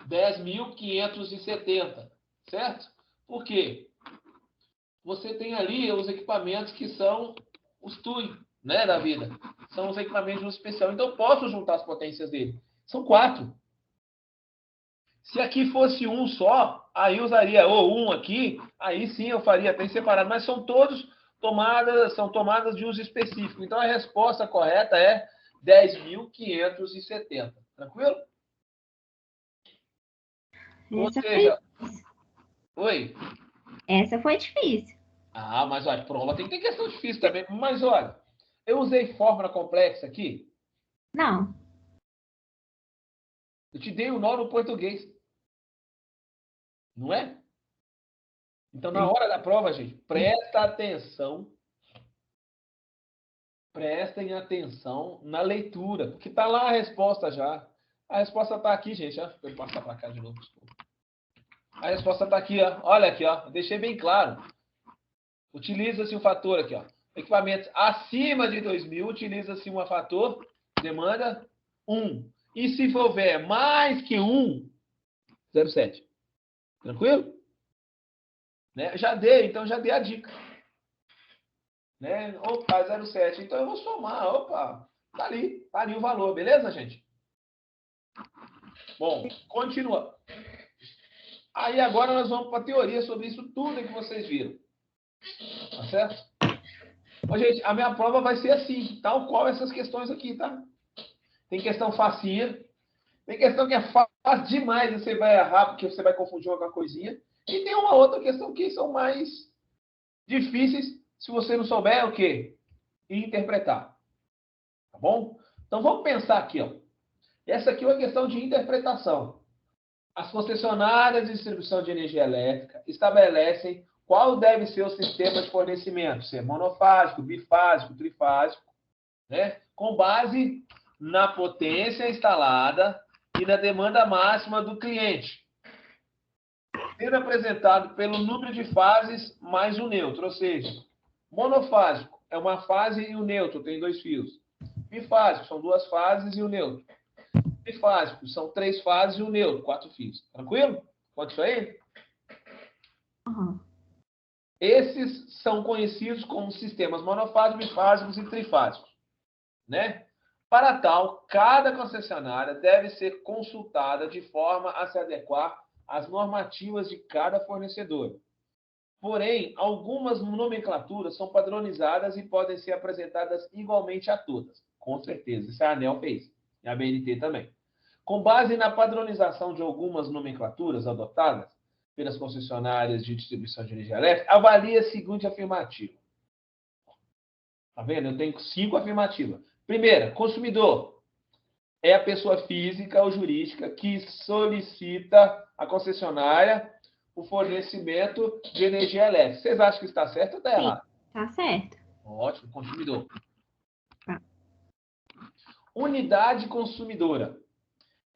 10.570. Certo? Por quê? Você tem ali os equipamentos que são os TUI, né, da vida. São os equipamentos de uso especial. Então, eu posso juntar as potências dele. São 4. Se aqui fosse um só, aí usaria ou 1 aqui, aí sim eu faria até separado, mas são todos tomadas de uso específico. Então, a resposta correta é 10.570. Tranquilo? Ou seja... Oi? Essa foi difícil. Ah, mas olha, prova tem que ter questão difícil também. Mas olha, eu usei fórmula complexa aqui. Não. Eu te dei o nó no português. Não é? Então, na hora da prova, gente, prestem atenção na leitura, porque está lá a resposta já. A resposta está aqui, gente. Deixa eu passar para cá de novo. A resposta está aqui, ó. Olha aqui, ó. Deixei bem claro. Utiliza-se um fator aqui, ó. Equipamentos acima de 2.000, utiliza-se um fator, demanda 1. E se houver mais que 1, 0,7. Tranquilo? Né? Já dei a dica. Né? Opa, 0,7. Então eu vou somar. Opa, tá ali o valor, beleza, gente? Bom, continua. Aí agora nós vamos para a teoria sobre isso tudo que vocês viram. Tá certo? Ô, gente, a minha prova vai ser assim, tal qual essas questões aqui, tá? Tem questão facinha, tem questão que é fácil demais, você vai errar porque você vai confundir alguma coisinha. E tem uma outra questão que são mais difíceis, se você não souber o quê? Interpretar. Tá bom? Então vamos pensar aqui, ó. Essa aqui é uma questão de interpretação. As concessionárias de distribuição de energia elétrica estabelecem qual deve ser o sistema de fornecimento, se é monofásico, bifásico, trifásico, né? Com base na potência instalada e na demanda máxima do cliente, sendo apresentado pelo número de fases mais o neutro, ou seja, monofásico é uma fase e o neutro, tem 2 fios. Bifásico são 2 fases e o neutro. Trifásico são 3 fases e o neutro, 4 fios. Tranquilo? Pode isso aí? Uhum. Esses são conhecidos como sistemas monofásicos, bifásicos e trifásicos, né? Para tal, cada concessionária deve ser consultada de forma a se adequar às normativas de cada fornecedor. Porém, algumas nomenclaturas são padronizadas e podem ser apresentadas igualmente a todas. Com certeza, isso a ANEEL fez, e a BNT também. Com base na padronização de algumas nomenclaturas adotadas pelas concessionárias de distribuição de energia elétrica, avalie a seguinte afirmativa. Tá vendo? Eu tenho 5 afirmativas. Primeira, consumidor é a pessoa física ou jurídica que solicita à concessionária o fornecimento de energia elétrica. Vocês acham que está certo ou está errado? Tá certo. Ótimo, consumidor. Tá. Unidade consumidora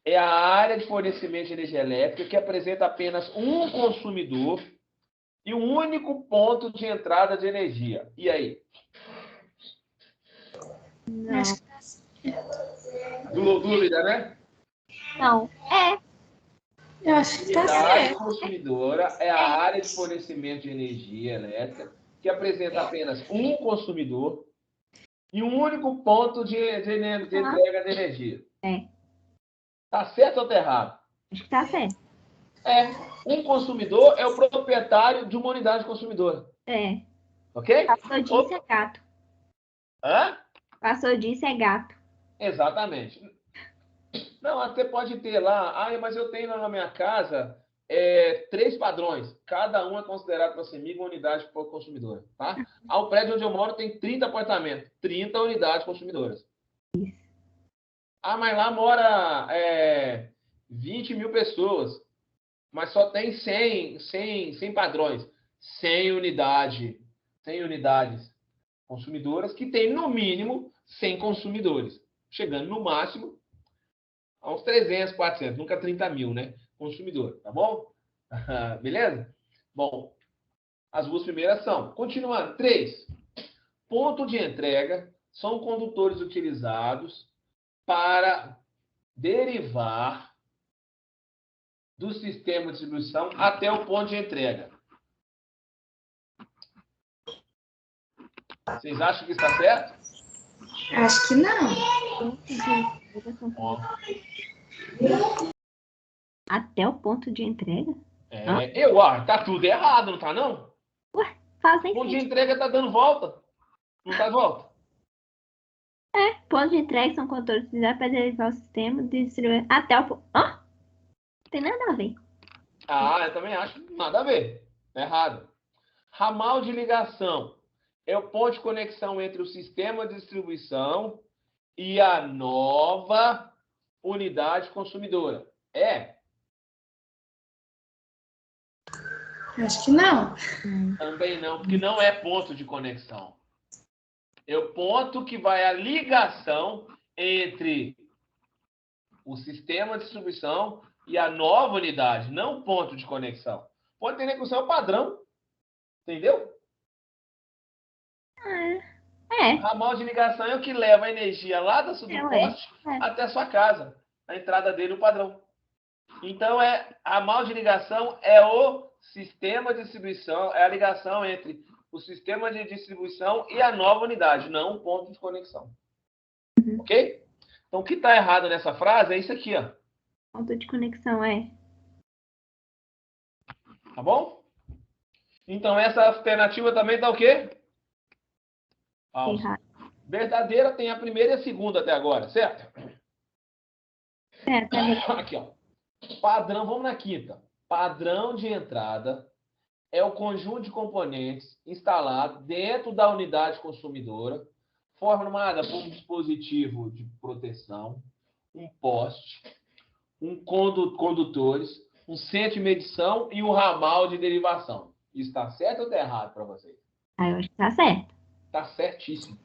é a área de fornecimento de energia elétrica que apresenta apenas um consumidor e um único ponto de entrada de energia. E aí? Não. Acho que tá certo. Dúvida, né? Não. Eu acho que tá Unidade certo. consumidora é a área de fornecimento de energia elétrica que apresenta apenas um consumidor e um único ponto de entrega de energia. Tá certo ou tá errado? Acho que tá certo. Um consumidor é o proprietário de uma unidade consumidora. Ok? Passou disso é gato. Hã? Passou disso é gato. Exatamente. Não, você pode ter lá, mas eu tenho lá na minha casa 3 padrões. Cada um é considerado para ser uma unidade por consumidora, tá? O prédio onde eu moro tem 30 apartamentos, 30 unidades consumidoras. Mas lá mora 20 mil pessoas, mas só tem 100 padrões, 100 unidades consumidoras que tem no mínimo 100 consumidores, chegando no máximo a uns 300, 400, nunca 30 mil, né? Consumidor, tá bom? Beleza? Bom, as 2 primeiras são, continuando, 3. Ponto de entrega são condutores utilizados para derivar do sistema de distribuição até o ponto de entrega. Vocês acham que está certo? Acho que não. Até o ponto de entrega? Tá tudo errado, não tá não? Fazem Ponto de sentido. entrega tá dando volta. Não tá volta? Pontos de entrega são condutores utilizados para derivar o sistema de distribuição até o... Hã? Não tem nada a ver. Eu também acho nada a ver. Tá errado. Ramal de ligação é o ponto de conexão entre o sistema de distribuição e a nova unidade consumidora. Acho que não. Também não, porque não é ponto de conexão. É o ponto que vai a ligação entre o sistema de distribuição e a nova unidade, não ponto de conexão. Ponto de conexão é o padrão. Entendeu? Ramal de ligação é o que leva a energia lá do poste até a sua casa. A entrada dele, o padrão. Então, ramal de ligação é o sistema de distribuição, é a ligação entre o sistema de distribuição e a nova unidade, não um ponto de conexão. Ok? Então, o que está errado nessa frase é isso aqui, ó. Ponto de conexão Tá bom? Então, essa alternativa também está o quê? errado. Verdadeira tem a primeira e a segunda até agora, certo? Certo, Aqui, ó. Padrão, vamos na quinta. Padrão de entrada é o conjunto de componentes instalado dentro da unidade consumidora, formada por um dispositivo de proteção, um poste, condutores, um centro de medição e um ramal de derivação. Isso está certo ou está errado para vocês? Eu acho que tá certo. Está certíssimo.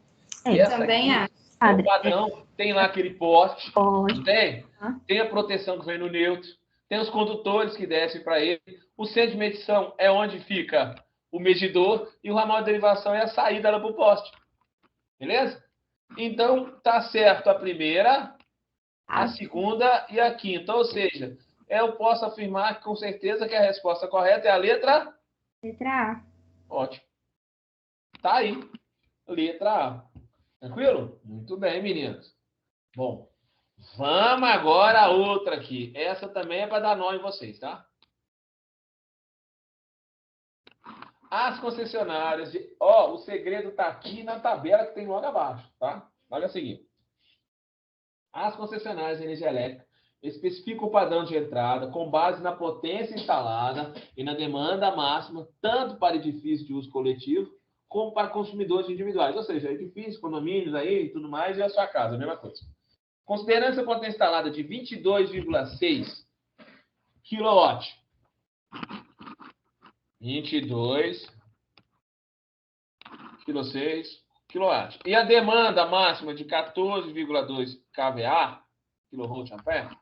Eu também acho. O padrão tem lá aquele poste, tem? Tem a proteção que vem no neutro, tem os condutores que descem para ele, o centro de medição é onde fica o medidor e o ramal de derivação é a saída lá para o poste. Beleza? Então, tá certo a primeira, a segunda e a quinta. Ou seja, eu posso afirmar com certeza que a resposta correta é a letra A. Ótimo. Tá aí. Letra A. Tranquilo? Muito bem, meninos. Bom, vamos agora a outra aqui. Essa também é para dar nó em vocês, tá? As concessionárias de... o segredo está aqui na tabela que tem logo abaixo, tá? Olha o seguinte. As concessionárias de energia elétrica especificam o padrão de entrada com base na potência instalada e na demanda máxima, tanto para edifícios de uso coletivo, como para consumidores individuais. Ou seja, edifícios, condomínios aí e tudo mais, e a sua casa, a mesma coisa. Considerando essa potência instalada de 22,6 kW, 22,6 kW. E a demanda máxima de 14,2 kVA, kVA,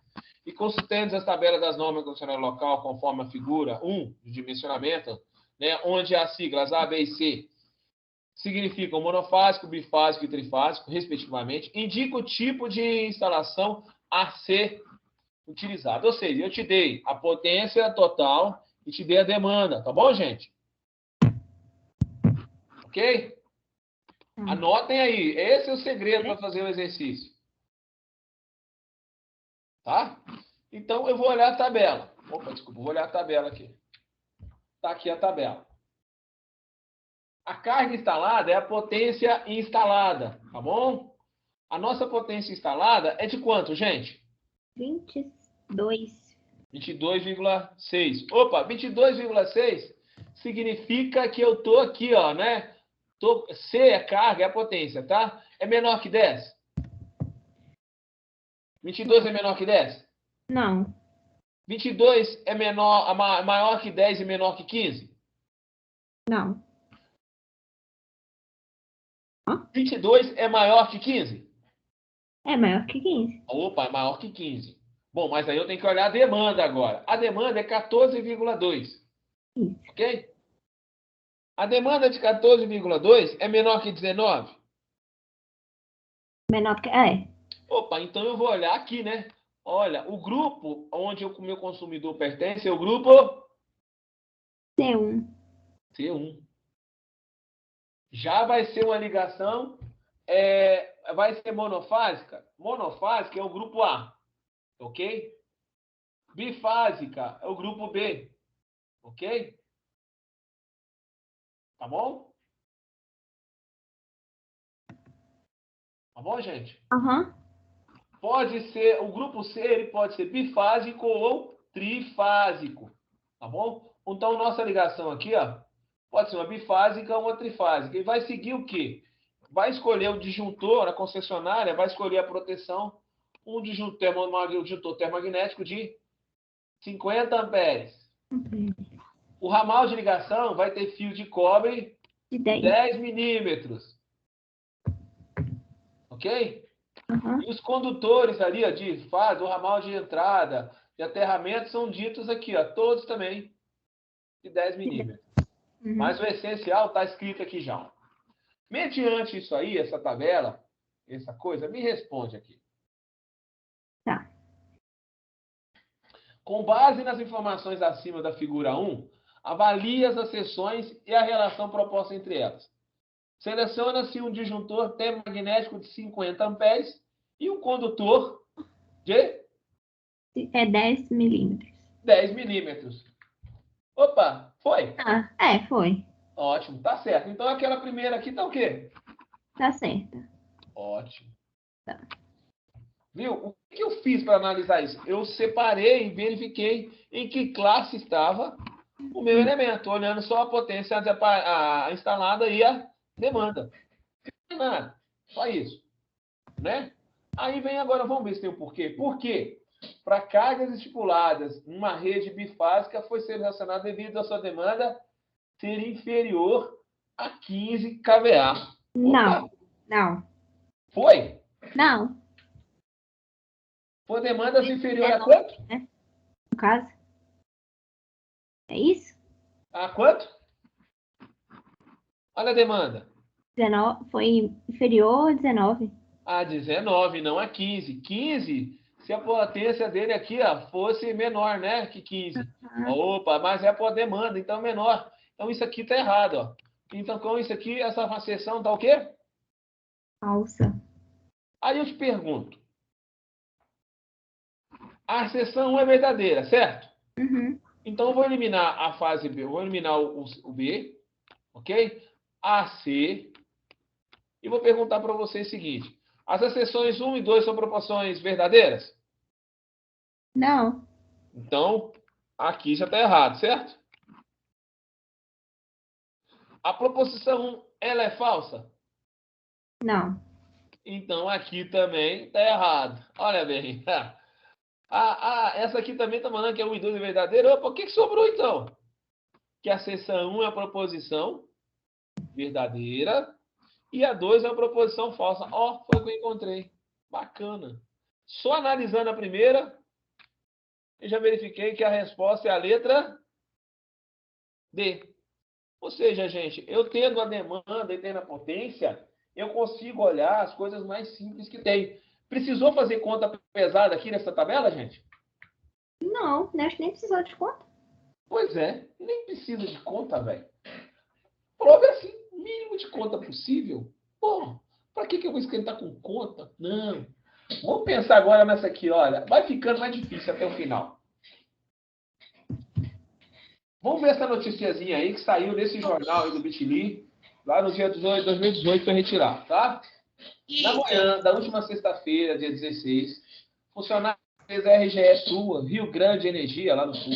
e considerando as tabelas das normas condicionais local conforme a figura 1 de dimensionamento, né, onde as siglas A, B e C significam monofásico, bifásico e trifásico, respectivamente, indica o tipo de instalação a ser utilizado. Ou seja, eu te dei a potência total e te dei a demanda. Tá bom, gente? Ok? Anotem aí. Esse é o segredo para fazer o exercício. Tá? Então, eu vou olhar a tabela. Opa, desculpa. Vou olhar a tabela aqui. Tá aqui a tabela. A carga instalada é a potência instalada. Tá bom? A nossa potência instalada é de quanto, gente? 22,6. Opa, 22,6 significa que eu tô aqui, ó, né? C é carga, é a potência, tá? É menor que 10? 22 é menor que 10? Não. 22 é maior que 10 e menor que 15? Não. 22 é maior que 15? É maior que 15. Opa, é maior que 15. Bom, mas aí eu tenho que olhar a demanda agora. A demanda é 14,2. Ok? A demanda de 14,2 é menor que 19? Menor que... Opa, então eu vou olhar aqui, né? Olha, o grupo onde o meu consumidor pertence é o grupo... C1. C1. Já vai ser uma ligação... vai ser monofásica? Monofásica é o grupo A. Ok? Bifásica é o grupo B. Ok? Tá bom? Tá bom, gente? Aham. Pode ser, o grupo C, ele pode ser bifásico ou trifásico. Tá bom? Então, nossa ligação aqui, ó, pode ser uma bifásica ou uma trifásica. E vai seguir o quê? Vai escolher o disjuntor, a concessionária vai escolher a proteção, um disjuntor termomagnético de 50 amperes. O ramal de ligação vai ter fio de cobre De 10 milímetros. Ok? Uhum. E os condutores ali, ó, de fase, do ramal de entrada, de aterramento, são ditos aqui, ó, todos também de 10 milímetros. Uhum. Mas o essencial está escrito aqui já. Mediante isso aí, essa tabela, essa coisa, me responde aqui. Tá. Com base nas informações acima da figura 1, avalie as acessões e a relação proposta entre elas. Seleciona-se um disjuntor termomagnético de 50 amperes e um condutor de É 10 milímetros. 10 milímetros. Opa, foi? Ah, foi. Ótimo, tá certo. Então aquela primeira aqui tá o quê? Tá certo. Ótimo. Tá. Viu? O que eu fiz para analisar isso? Eu separei e verifiquei em que classe estava o meu elemento, olhando só a potência instalada e a demanda. Não tem nada. Só isso. Né? Aí vem agora, vamos ver se tem o porquê. Por quê? Para cargas estipuladas, uma rede bifásica foi selecionada devido à sua demanda ser inferior a 15 kVA. Não. Não. Foi? Não. Foi demandas inferior a quanto? Né? No caso. É isso? A quanto? Olha a demanda. 19, foi inferior a 19. A 19, não a 15. 15, se a potência dele aqui ó, fosse menor, né? Que 15. Opa, mas é por demanda, então menor. Então isso aqui tá errado, ó. Então com isso aqui, essa seção tá o quê? Falsa. Aí eu te pergunto. A seção 1 é verdadeira, certo? Uhum. Então eu vou eliminar a fase B, eu vou eliminar o B, ok? A C. E vou perguntar para vocês o seguinte. As acessões 1 e 2 são proporções verdadeiras? Não. Então, aqui já está errado, certo? A proposição 1, ela é falsa? Não. Então, aqui também está errado. Olha bem. Essa aqui também está falando que é 1 e 2 é verdadeiro. Opa, o que sobrou então? Que a seção 1 é a proposição verdadeira e a 2 é a proposição falsa. Ó, foi o que eu encontrei. Bacana. Só analisando a primeira, eu já verifiquei que a resposta é a letra D. Ou seja, gente, eu tendo a demanda e tendo a potência, eu consigo olhar as coisas mais simples que tem. Precisou fazer conta pesada aqui nessa tabela, gente? Não, acho que nem precisou de conta. Pois é, nem precisa de conta, velho. Prova assim, o mínimo de conta possível. Pô, pra que eu vou esquentar com conta? Não. Vamos pensar agora nessa aqui, olha. Vai ficando mais difícil até o final. Vamos ver essa noticiazinha aí que saiu nesse jornal aí do Bitly, lá no dia 18 de 2018, para retirar, tá? Na manhã da última sexta-feira, dia 16, funcionários da RGE Sul, Rio Grande Energia, lá no Sul,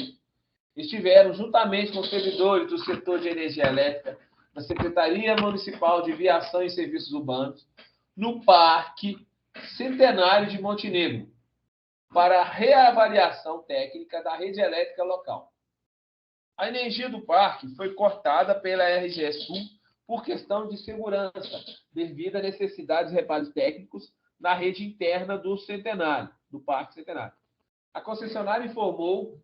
estiveram juntamente com os servidores do setor de energia elétrica da Secretaria Municipal de Viação e Serviços Urbanos, no Parque Centenário de Montenegro, para a reavaliação técnica da rede elétrica local. A energia do parque foi cortada pela RGE Sul por questão de segurança, devido a necessidades de reparos técnicos na rede interna do Centenário, do Parque Centenário. A concessionária informou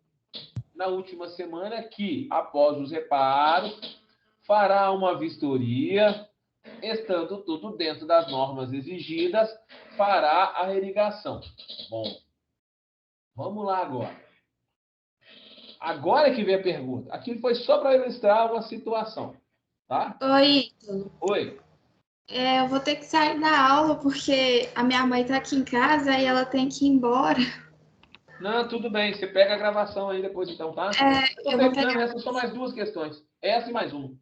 na última semana que, após os reparos, fará uma vistoria, estando tudo dentro das normas exigidas, fará a irrigação. Bom, vamos lá agora. Agora que vem a pergunta. Aqui foi só para ilustrar uma situação, tá? Oi, Ítalo. Oi. Eu vou ter que sair da aula porque a minha mãe está aqui em casa e ela tem que ir embora. Não, tudo bem. Você pega a gravação aí depois, então, tá? Eu tô Eu vou terminando, pegar. essas são mais 2 questões. Essa e mais uma.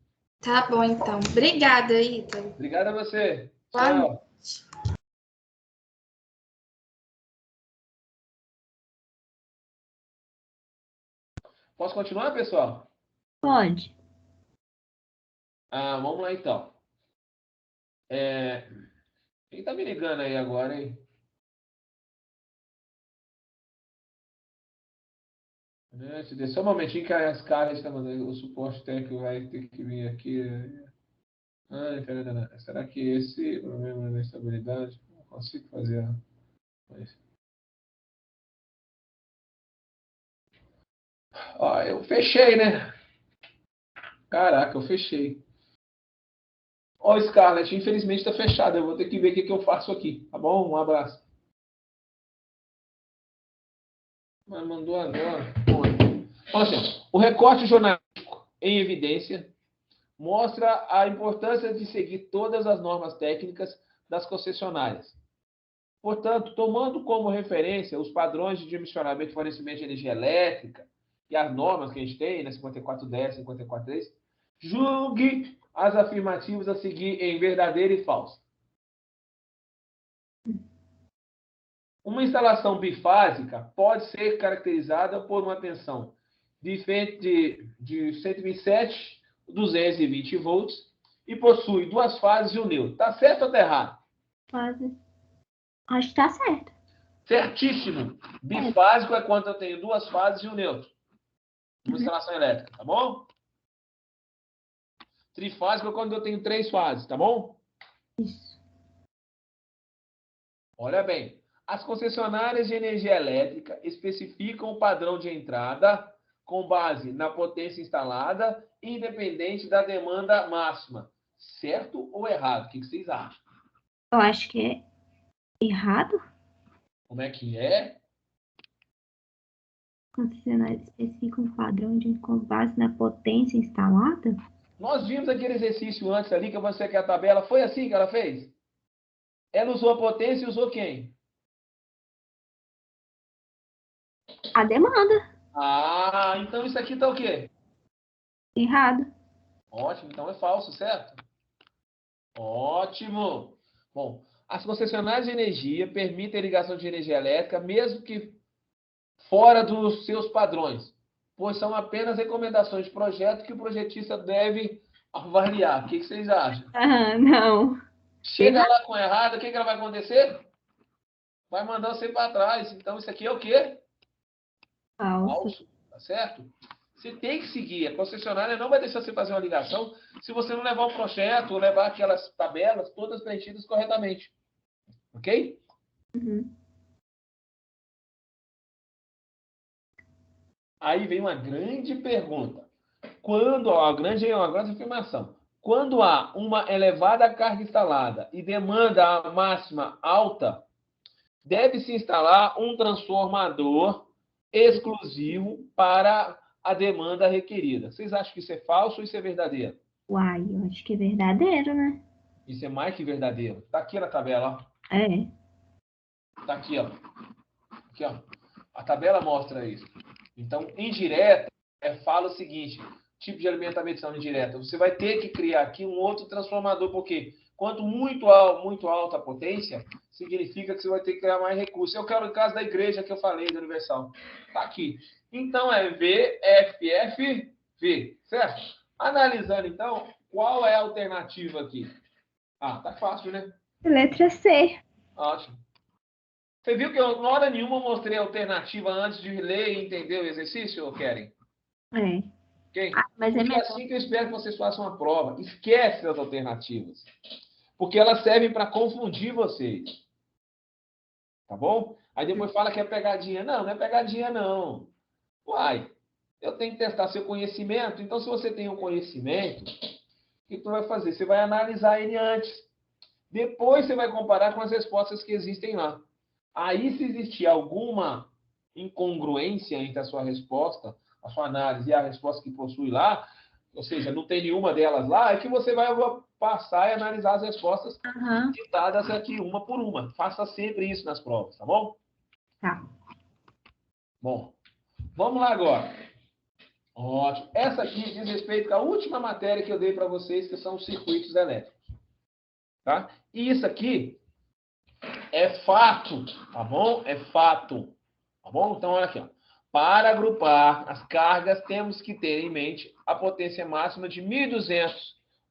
Tá bom, então. Obrigada, Ítalo. Obrigado a você. Boa noite. Tchau. Posso continuar, pessoal? Pode. Vamos lá, então. Quem tá me ligando aí agora, hein? Se der só um momentinho que as caras estão mandando, o suporte técnico vai ter que vir aqui. Será que esse problema da estabilidade não consigo fazer? Eu fechei, né? Caraca, eu fechei. Scarlett, infelizmente está fechado. Eu vou ter que ver o que eu faço aqui, tá bom? Um abraço. Mas mandou agora. Então, assim, o recorte jornalístico em evidência mostra a importância de seguir todas as normas técnicas das concessionárias. Portanto, tomando como referência os padrões de dimensionamento e fornecimento de energia elétrica e as normas que a gente tem, né, 5410, 54.3, julgue as afirmativas a seguir em verdadeira e falsa. Uma instalação bifásica pode ser caracterizada por uma tensão de 127, 220 volts e possui 2 fases e um neutro. Tá certo ou tá errado? Quase. Acho que tá certo. Certíssimo. Bifásico é quando eu tenho 2 fases e um neutro. Uma instalação elétrica, tá bom? Trifásico é quando eu tenho 3 fases, tá bom? Isso. Olha bem. As concessionárias de energia elétrica especificam o padrão de entrada com base na potência instalada, independente da demanda máxima. Certo ou errado? O que vocês acham? Eu acho que é errado. Como é que é? Concessionários especificam um padrão com base na potência instalada? Nós vimos aquele exercício antes ali, que eu mostrei aqui a tabela. Foi assim que ela fez? Ela usou a potência e usou quem? A demanda. Então isso aqui tá o quê? Errado. Ótimo, então é falso, certo? Ótimo! Bom, as concessionárias de energia permitem a ligação de energia elétrica, mesmo que fora dos seus padrões, pois são apenas recomendações de projeto que o projetista deve avaliar. O que vocês acham? Não. Chega lá com errado, o que vai acontecer? Vai mandar você para trás. Então, isso aqui é o quê? Falso. Tá certo? Você tem que seguir. A concessionária não vai deixar você fazer uma ligação se você não levar o projeto ou levar aquelas tabelas todas preenchidas corretamente. Ok? Uhum. Aí vem uma grande pergunta. Uma grande afirmação. Quando há uma elevada carga instalada e demanda máxima alta, deve-se instalar um transformador exclusivo para a demanda requerida. Vocês acham que isso é falso ou isso é verdadeiro? Uai, eu acho que é verdadeiro, né? Isso é mais que verdadeiro. Está aqui na tabela. Ó. É. Está aqui, ó. Aqui, ó. A tabela mostra isso. Então, indireta, fala o seguinte, tipo de alimentação indireta. Você vai ter que criar aqui um outro transformador, porque quanto muito alta a potência, significa que você vai ter que criar mais recursos. Eu quero o caso da igreja que eu falei, da Universal. Está aqui. Então, é VFFV, certo? Analisando, então, qual é a alternativa aqui? Tá fácil, né? Letra C. Ótimo. Você viu que eu, na hora nenhuma, mostrei a alternativa antes de ler e entender o exercício, Keren? É. Okay? Mas Porque é assim que eu espero que vocês façam a prova. Esquece as alternativas. Porque elas servem para confundir vocês. Tá bom? Aí depois fala que é pegadinha. Não é pegadinha, não. Uai, eu tenho que testar seu conhecimento. Então, se você tem um conhecimento, o que tu vai fazer? Você vai analisar ele antes. Depois você vai comparar com as respostas que existem lá. Aí, se existir alguma incongruência entre a sua resposta, a sua análise e a resposta que possui lá, ou seja, não tem nenhuma delas lá, é que você vai passar e analisar as respostas citadas aqui uma por uma. Faça sempre isso nas provas, tá bom? Tá. Bom, vamos lá agora. Ótimo. Essa aqui diz respeito à última matéria que eu dei para vocês, que são os circuitos elétricos. Tá? E isso aqui é fato, tá bom? É fato. Tá bom? Então, olha aqui, ó. Para agrupar as cargas, temos que ter em mente a potência máxima de 1.200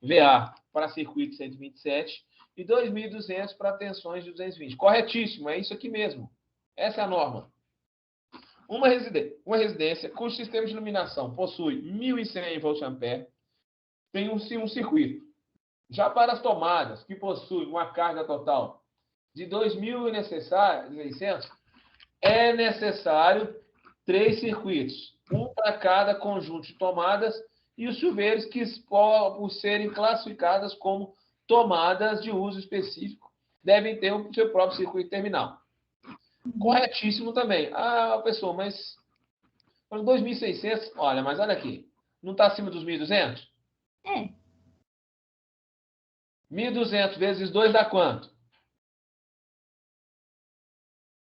VA para circuito 127 e 2.200 para tensões de 220. Corretíssimo, é isso aqui mesmo. Essa é a norma. Uma residência cujo sistema de iluminação possui 1.100 VA tem um circuito. Já para as tomadas, que possuem uma carga total de 2.600, é necessário 3 circuitos, um para cada conjunto de tomadas, e os chuveiros que, por serem classificadas como tomadas de uso específico, devem ter o seu próprio circuito terminal. Corretíssimo também. Ah, pessoal, mas 2.600, olha, mas olha aqui, não está acima dos 1.200? É. 1.200 vezes 2 dá quanto?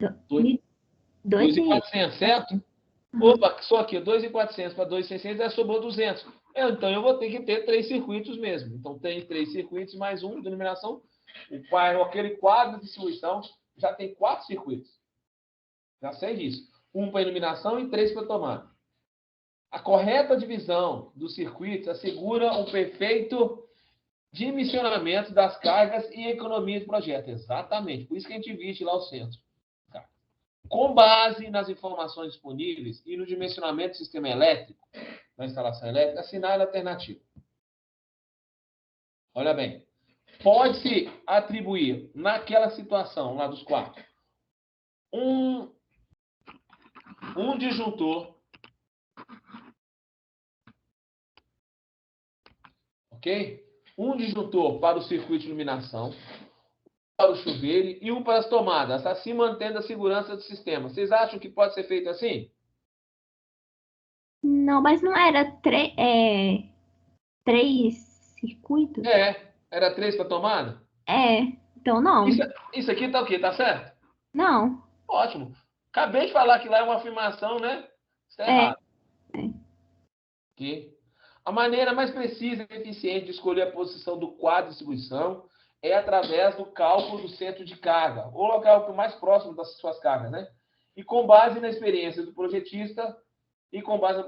2.400, certo? Opa, só aqui, 2.400 para 2.600, já sobrou 200. Então, eu vou ter que ter 3 circuitos mesmo. Então, tem 3 circuitos mais um de iluminação. Aquele quadro de distribuição já tem 4 circuitos. Já sei disso. Um para iluminação e 3 para tomada. A correta divisão dos circuitos assegura um perfeito dimensionamento das cargas e economia de projeto. Exatamente. Por isso que a gente divide lá o centro. Com base nas informações disponíveis e no dimensionamento do sistema elétrico, da instalação elétrica, assinale a alternativa. Olha bem, pode-se atribuir, naquela situação lá dos 4, um disjuntor, ok? Um disjuntor para o circuito de iluminação, para o chuveiro e um para as tomadas, assim mantendo a segurança do sistema. Vocês acham que pode ser feito assim? Não, mas não era 3 circuitos? Era 3 para tomada? Então não. Isso aqui tá o quê? Tá certo? Não. Ótimo. Acabei de falar que lá é uma afirmação, né? Isso está errado. Okay? A maneira mais precisa e eficiente de escolher a posição do quadro de distribuição é através do cálculo do centro de carga, ou local mais próximo das suas cargas, né? E com base na experiência do projetista, em posicionar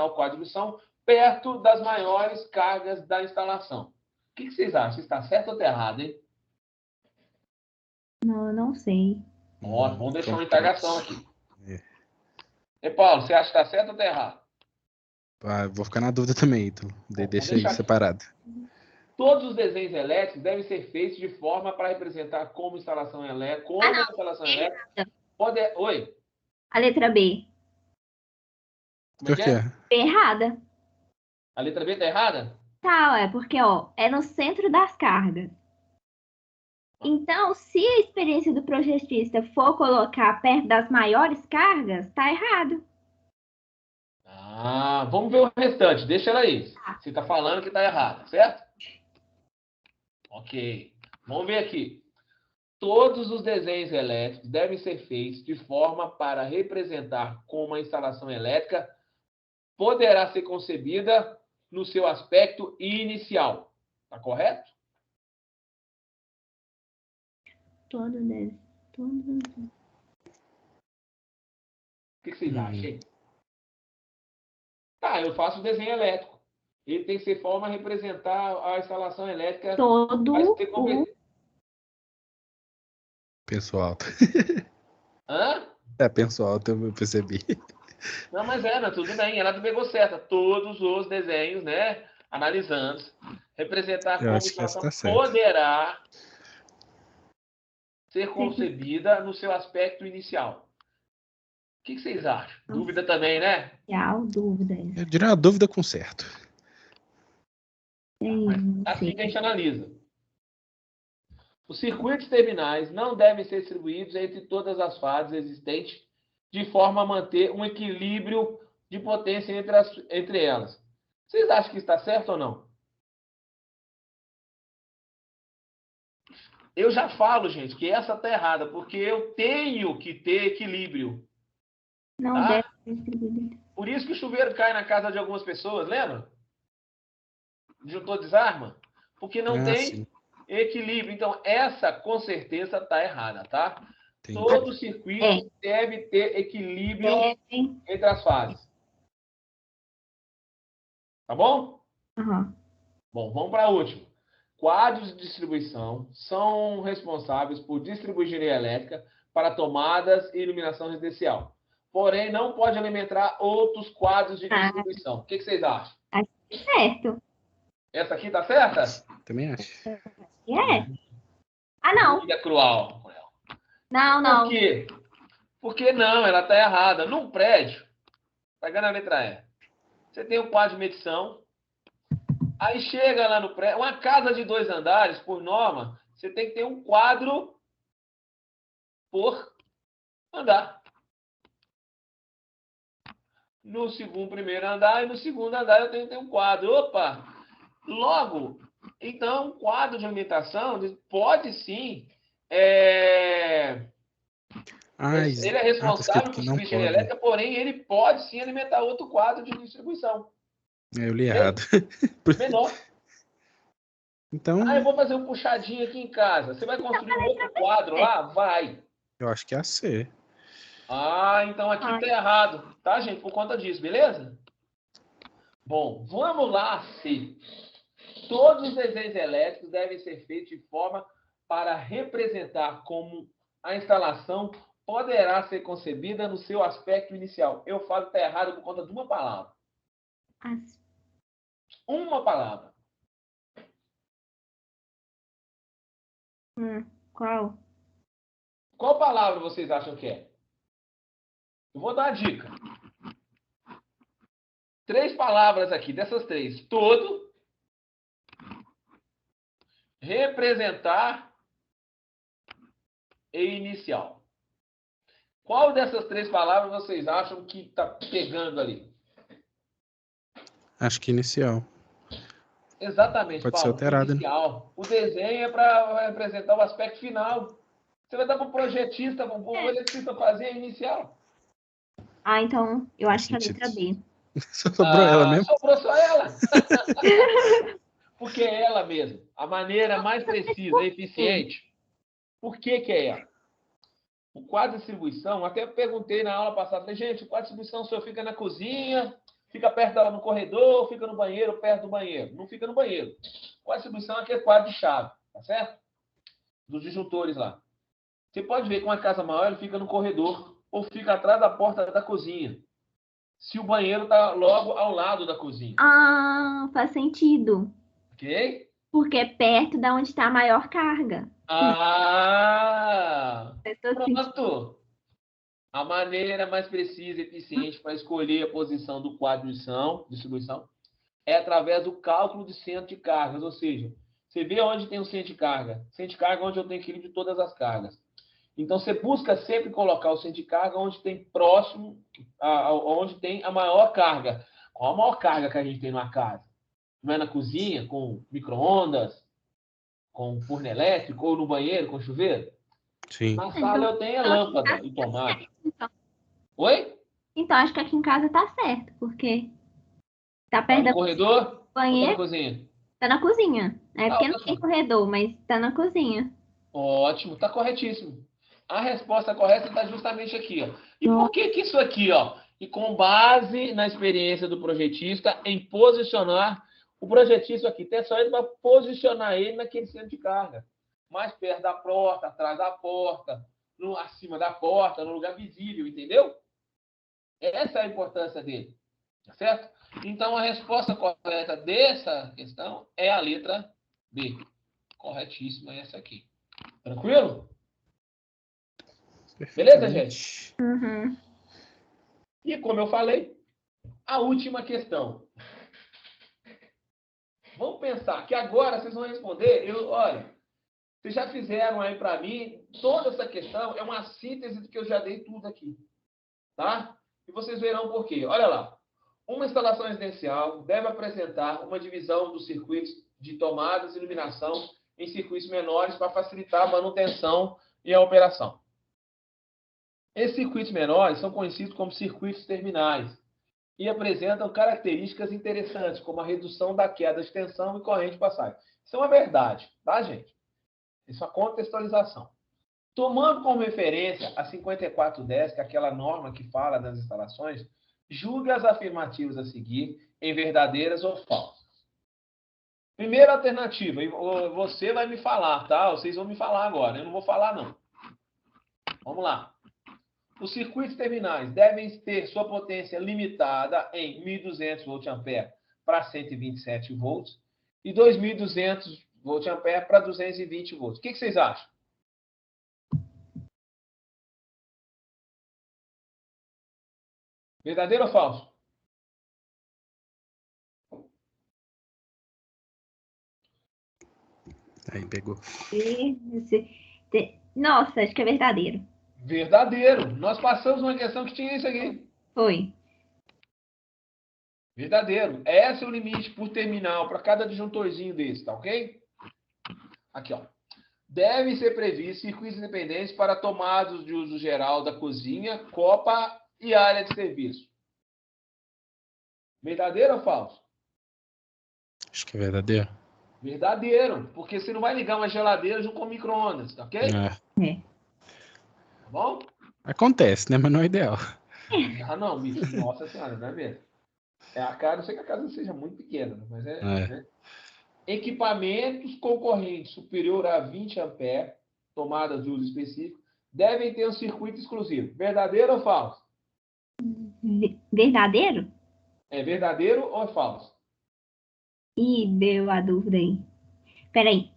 o quadro de distribuição perto das maiores cargas da instalação. O que vocês acham? Está certo ou está errado, hein? Não, eu não sei. Ótimo, vamos deixar uma indagação aqui. E Paulo, você acha que está certo ou está errado? Vou ficar na dúvida também, Ítalo. Deixa aí separado. Todos os desenhos elétricos devem ser feitos de forma para representar como instalação elétrica. Oi? A letra B. Como é que é? Errada. A letra B está errada? Tá, porque é no centro das cargas. Então, se a experiência do projetista for colocar perto das maiores cargas, tá errado. Vamos ver o restante. Deixa ela aí. Você está falando que está errado, certo? Ok. Vamos ver aqui. Todos os desenhos elétricos devem ser feitos de forma para representar como a instalação elétrica poderá ser concebida no seu aspecto inicial. Está correto? Todo. O que vocês acham? Eu faço o desenho elétrico. Ele tem que ser forma a representar a instalação elétrica. Penso alto. Hã? Penso alto, eu percebi. Não, mas tudo bem. Ela pegou certa. Todos os desenhos, né? Analisando. Representar como a instalação poderá ser concebida no seu aspecto inicial. O que vocês acham? Dúvida também, né? Dúvida. Eu diria uma dúvida com certo. Assim que a gente analisa. Os circuitos terminais não devem ser distribuídos entre todas as fases existentes de forma a manter um equilíbrio de potência entre elas. Vocês acham que está certo ou não? Eu já falo, gente, que essa tá errada, porque eu tenho que ter equilíbrio. Não Tá? deve ser distribuído. Por isso que o chuveiro cai na casa de algumas pessoas, lembra? Disjuntor desarma? Porque não tem sim. equilíbrio. Então, essa com certeza está errada, tá? Entendi. Todo circuito deve ter equilíbrio entre as fases. Tá bom? Uhum. Bom, vamos para a última. Quadros de distribuição são responsáveis por distribuir energia elétrica para tomadas e iluminação residencial. Porém, não pode alimentar outros quadros de distribuição. O que vocês acham? Certo. Essa aqui tá certa? Também acho. É. Ah, não. Vida cruel. Não. Por quê? Porque não, ela tá errada. Num prédio, pegando a letra E, você tem um quadro de medição, aí chega lá no prédio, uma casa de 2 andares, por norma, você tem que ter um quadro por andar. No primeiro andar e no segundo andar eu tenho que ter um quadro. Opa! Logo, então, um quadro de alimentação pode sim. Ele é responsável por distribuir energia elétrica, porém ele pode sim alimentar outro quadro de distribuição. Eu li errado. Menor. Então. Eu vou fazer um puxadinho aqui em casa. Você vai construir um outro quadro lá? Vai. Eu acho que é a C. Então aqui tá errado, tá, gente? Por conta disso, beleza? Bom, vamos lá, C. Todos os desenhos elétricos devem ser feitos de forma para representar como a instalação poderá ser concebida no seu aspecto inicial. Eu falo que tá errado por conta de uma palavra. Uma palavra. Qual? Qual palavra vocês acham que é? Eu vou dar uma dica. 3 palavras aqui, dessas 3. Todo, representar e inicial. Qual dessas 3 palavras vocês acham que está pegando ali? Acho que inicial. Exatamente, Pode Paulo. ser alterado, inicial. Né? O desenho é para representar o aspecto final. Você vai dar para o projetista, para o eletricista fazer a inicial. Então eu acho que é a letra B. Sobrou ela mesmo? Sobrou só ela. Porque é ela mesmo. A maneira mais precisa e eficiente. Por que é ela? O quadro de distribuição, até perguntei na aula passada, falei, gente, o quadro de distribuição o senhor fica na cozinha, fica perto dela no corredor, fica no banheiro, perto do banheiro. Não fica no banheiro. O quadro de distribuição é aquele quadro de chave, tá certo? Dos disjuntores lá. Você pode ver que uma casa maior, ele fica no corredor ou fica atrás da porta da cozinha. Se o banheiro está logo ao lado da cozinha. Faz sentido. Ok? Porque é perto da onde está a maior carga. Pronto. A maneira mais precisa e eficiente para escolher a posição do quadro de distribuição é através do cálculo de centro de cargas. Ou seja, você vê onde tem o centro de carga. Centro de carga é onde eu tenho equilíbrio de todas as cargas. Então, você busca sempre colocar o centro de carga onde tem próximo, onde tem a maior carga. Qual a maior carga que a gente tem numa casa? Não é na cozinha, com micro-ondas, com forno elétrico, ou no banheiro, com chuveiro? Sim. Na sala eu tenho a lâmpada e tomada. Oi? Então, acho que aqui em casa tá certo, porque tá perto do corredor? banheiro. Ou tá na cozinha? Tá na cozinha. É porque não tem corredor, mas tá na cozinha. Ótimo, tá corretíssimo. A resposta correta está justamente aqui, ó. E por que isso aqui, ó? E com base na experiência do projetista em posicionar o projetista aqui, tem só ele para posicionar ele naquele centro de carga. Mais perto da porta, atrás da porta, acima da porta, no lugar visível, entendeu? Essa é a importância dele, tá certo? Então, a resposta correta dessa questão é a letra B. Corretíssima essa aqui. Tranquilo? Beleza, gente? Uhum. E como eu falei, a última questão. Vamos pensar que agora vocês vão responder. Olha, vocês já fizeram aí para mim, toda essa questão é uma síntese do que eu já dei tudo aqui. Tá? E vocês verão por quê. Olha lá. Uma instalação residencial deve apresentar uma divisão dos circuitos de tomadas e iluminação em circuitos menores para facilitar a manutenção e a operação. Esses circuitos menores são conhecidos como circuitos terminais e apresentam características interessantes, como a redução da queda de tensão e corrente de passagem. Isso é uma verdade, tá, gente? Isso é uma contextualização. Tomando como referência a 5410, que é aquela norma que fala das instalações, julgue as afirmativas a seguir em verdadeiras ou falsas. Primeira alternativa, e você vai me falar, tá? Vocês vão me falar agora, eu não vou falar não. Vamos lá. Os circuitos terminais devem ter sua potência limitada em 1.200 VA para 127 volts e 2.200 VA para 220 volts. O que vocês acham? Verdadeiro ou falso? Aí pegou. Nossa, acho que é verdadeiro. Verdadeiro. Nós passamos uma questão que tinha isso aqui. Foi. Verdadeiro. Esse é o limite por terminal para cada disjuntorzinho desse, tá ok? Aqui, ó. Devem ser previstos circuitos independentes para tomadas de uso geral da cozinha, copa e área de serviço. Verdadeiro ou falso? Acho que é verdadeiro. Verdadeiro, porque você não vai ligar uma geladeira junto com micro-ondas, tá ok? É. Tá bom? Acontece, né? Mas não é ideal. Ah, não, bicho. Nossa senhora, não é mesmo? É a cara, não sei que a casa seja muito pequena, mas é. Né? Equipamentos concorrentes superior a 20 amperes, tomadas de uso específico, devem ter um circuito exclusivo. Verdadeiro ou falso? Verdadeiro? É verdadeiro ou é falso? Ih, deu a dúvida aí. Peraí.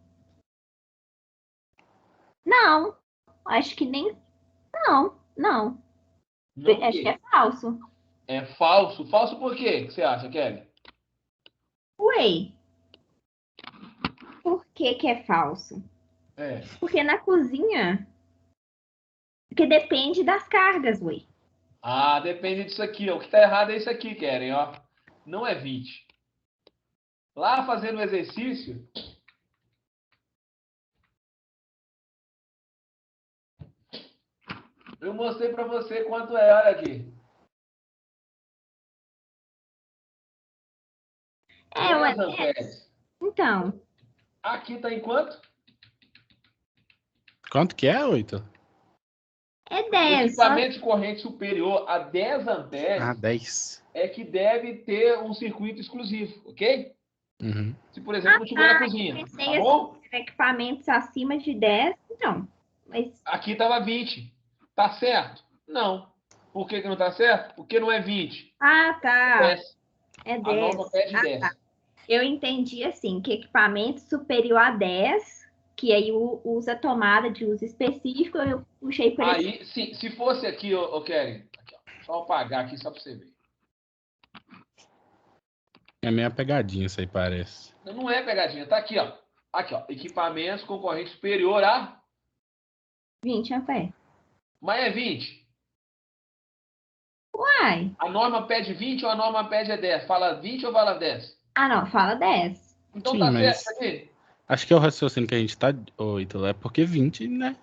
Não, acho que nem. Não. Não Acho que é falso. É falso. Falso por quê? O que você acha, Kelly? Ué. Por que é falso? Porque na cozinha. Porque depende das cargas, ué. Ah, depende disso aqui, ó. O que tá errado é isso aqui, Keren, ó. Não é 20. Lá fazendo o exercício, eu mostrei para você quanto é, olha aqui. Ué. 10 amperes. Então. Aqui tá em quanto? Quanto que é, 8? É 10. Equipamento de corrente superior a 10 amperes. Ah, 10. É que deve ter um circuito exclusivo, ok? Uhum. Se, por exemplo, não tiver na cozinha, tá bom? Equipamentos acima de 10, não. Mas... Aqui estava 20. Tá certo? Não. Por que não tá certo? Porque não é 20. Ah, tá. 10. É 10. A norma pede 10. Tá. Eu entendi assim, que equipamento superior a 10, que aí usa tomada de uso específico, eu puxei por aí, esse... se fosse aqui, ô Keren, aqui, ó, só apagar aqui só para você ver. É meio pegadinha isso aí, parece. Não é pegadinha, tá aqui, ó. Aqui, ó. Equipamentos com corrente superior a 20 amperes. Mas é 20. Uai. A norma pede 20 ou a norma pede 10? Fala 20 ou fala 10? Ah, não, fala 10. Então sim, tá mas... certo aqui? Acho que é o raciocínio que a gente tá, Ítalo, é porque 20, né?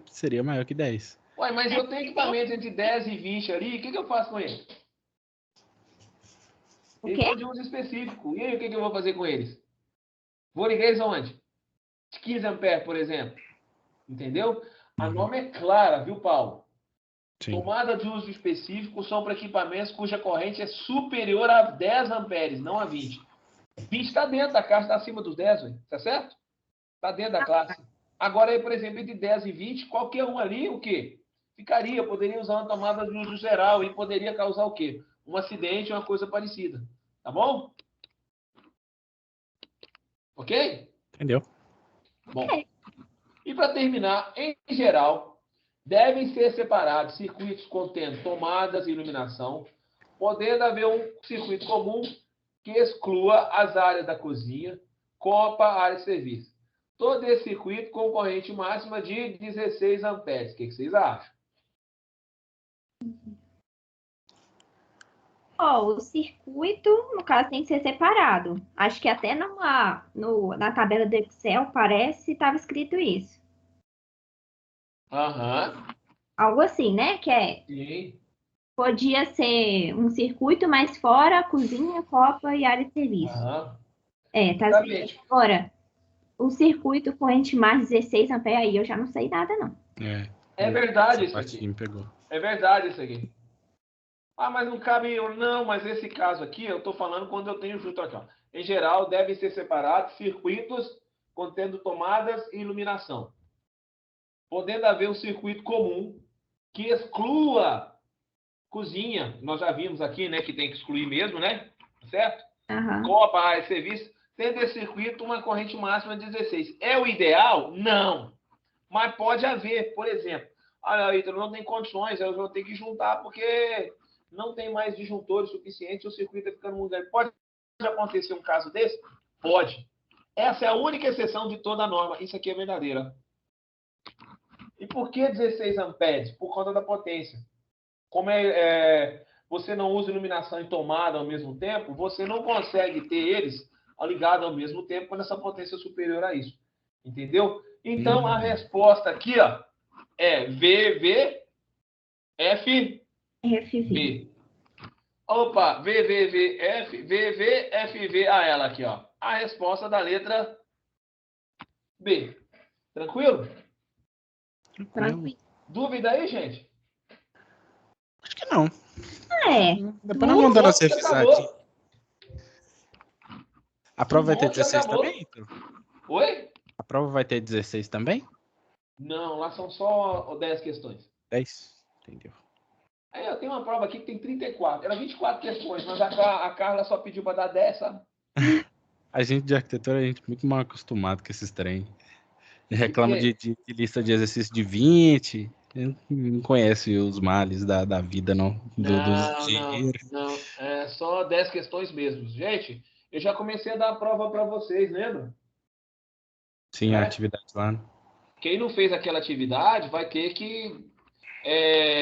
Seria maior que 10. Ué, mas eu tenho equipamento entre 10 e 20 ali, o que eu faço com ele? O Eles quê? são de uso específico. E aí, o que eu vou fazer com eles? Vou ligar eles aonde? 15 amperes, por exemplo. Entendeu? A norma é clara, viu, Paulo? Sim. Tomada de uso específico são para equipamentos cuja corrente é superior a 10 amperes, não a 20. 20 está dentro da caixa, está acima dos 10, ué. Tá certo? Está dentro da classe. Agora, aí, por exemplo, entre 10 e 20, qualquer um ali, o quê? Ficaria, poderia usar uma tomada de uso geral e poderia causar o quê? Um acidente ou uma coisa parecida. Tá bom? Ok? Entendeu? Bom. E para terminar, em geral, devem ser separados circuitos contendo tomadas e iluminação, podendo haver um circuito comum que exclua as áreas da cozinha, copa, área de serviço. Todo esse circuito com corrente máxima de 16 amperes. O que vocês acham? o circuito, no caso, tem que ser separado. Acho que até na tabela do Excel, parece, estava escrito isso. Aham. Algo assim, né? Sim. Podia ser um circuito, mais fora, cozinha, copa e área de serviço. Aham. Tá escrito Exatamente. agora. O circuito corrente mais 16 amperes, aí eu já não sei nada, não. É verdade Essa isso parte aqui. me pegou. É verdade isso aqui. Ah, mas não cabe. Não, mas esse caso aqui, eu estou falando quando eu tenho junto aqui. Ó. Em geral, devem ser separados circuitos contendo tomadas e iluminação. Podendo haver um circuito comum que exclua cozinha. Nós já vimos aqui, né, que tem que excluir mesmo, né? Certo? Aham. Copa, área de serviço. Tendo esse circuito uma corrente máxima de 16. É o ideal? Não. Mas pode haver, por exemplo. Olha, Ítalo, não tem condições, eu vou ter que juntar porque não tem mais disjuntores suficientes, o circuito está ficando muito grande. Pode acontecer um caso desse? Pode. Essa é a única exceção de toda a norma. Isso aqui é verdadeira. E por que 16 amperes? Por conta da potência. Como você não usa iluminação e tomada ao mesmo tempo, você não consegue ter eles ligados ao mesmo tempo quando essa potência é superior a isso. Entendeu? Então, a resposta aqui ó, é VVFB. FV. Opa, VVFV, ela aqui, ó. A resposta da letra B. Tranquilo? Tranquilo. Dúvida aí, gente? Acho que não. Depois nós No mandamos monte você revisar acabou. aqui. A prova vai ter monte 16 acabou. também, Ítalo? Oi? A prova vai ter 16 também? Não, lá são só 10 questões. 10? Entendeu. Aí eu tenho uma prova aqui que tem 34. Era 24 questões, mas a Carla só pediu para dar 10, sabe? A gente de arquitetura, a gente é muito mal acostumado com esses trem. Reclama de lista de exercício de 20. Não conhece os males da vida, não. Dos engenheiros. Não. É só 10 questões mesmo. Gente, eu já comecei a dar a prova para vocês, lembra? Sim, a atividade lá. Quem não fez aquela atividade vai ter que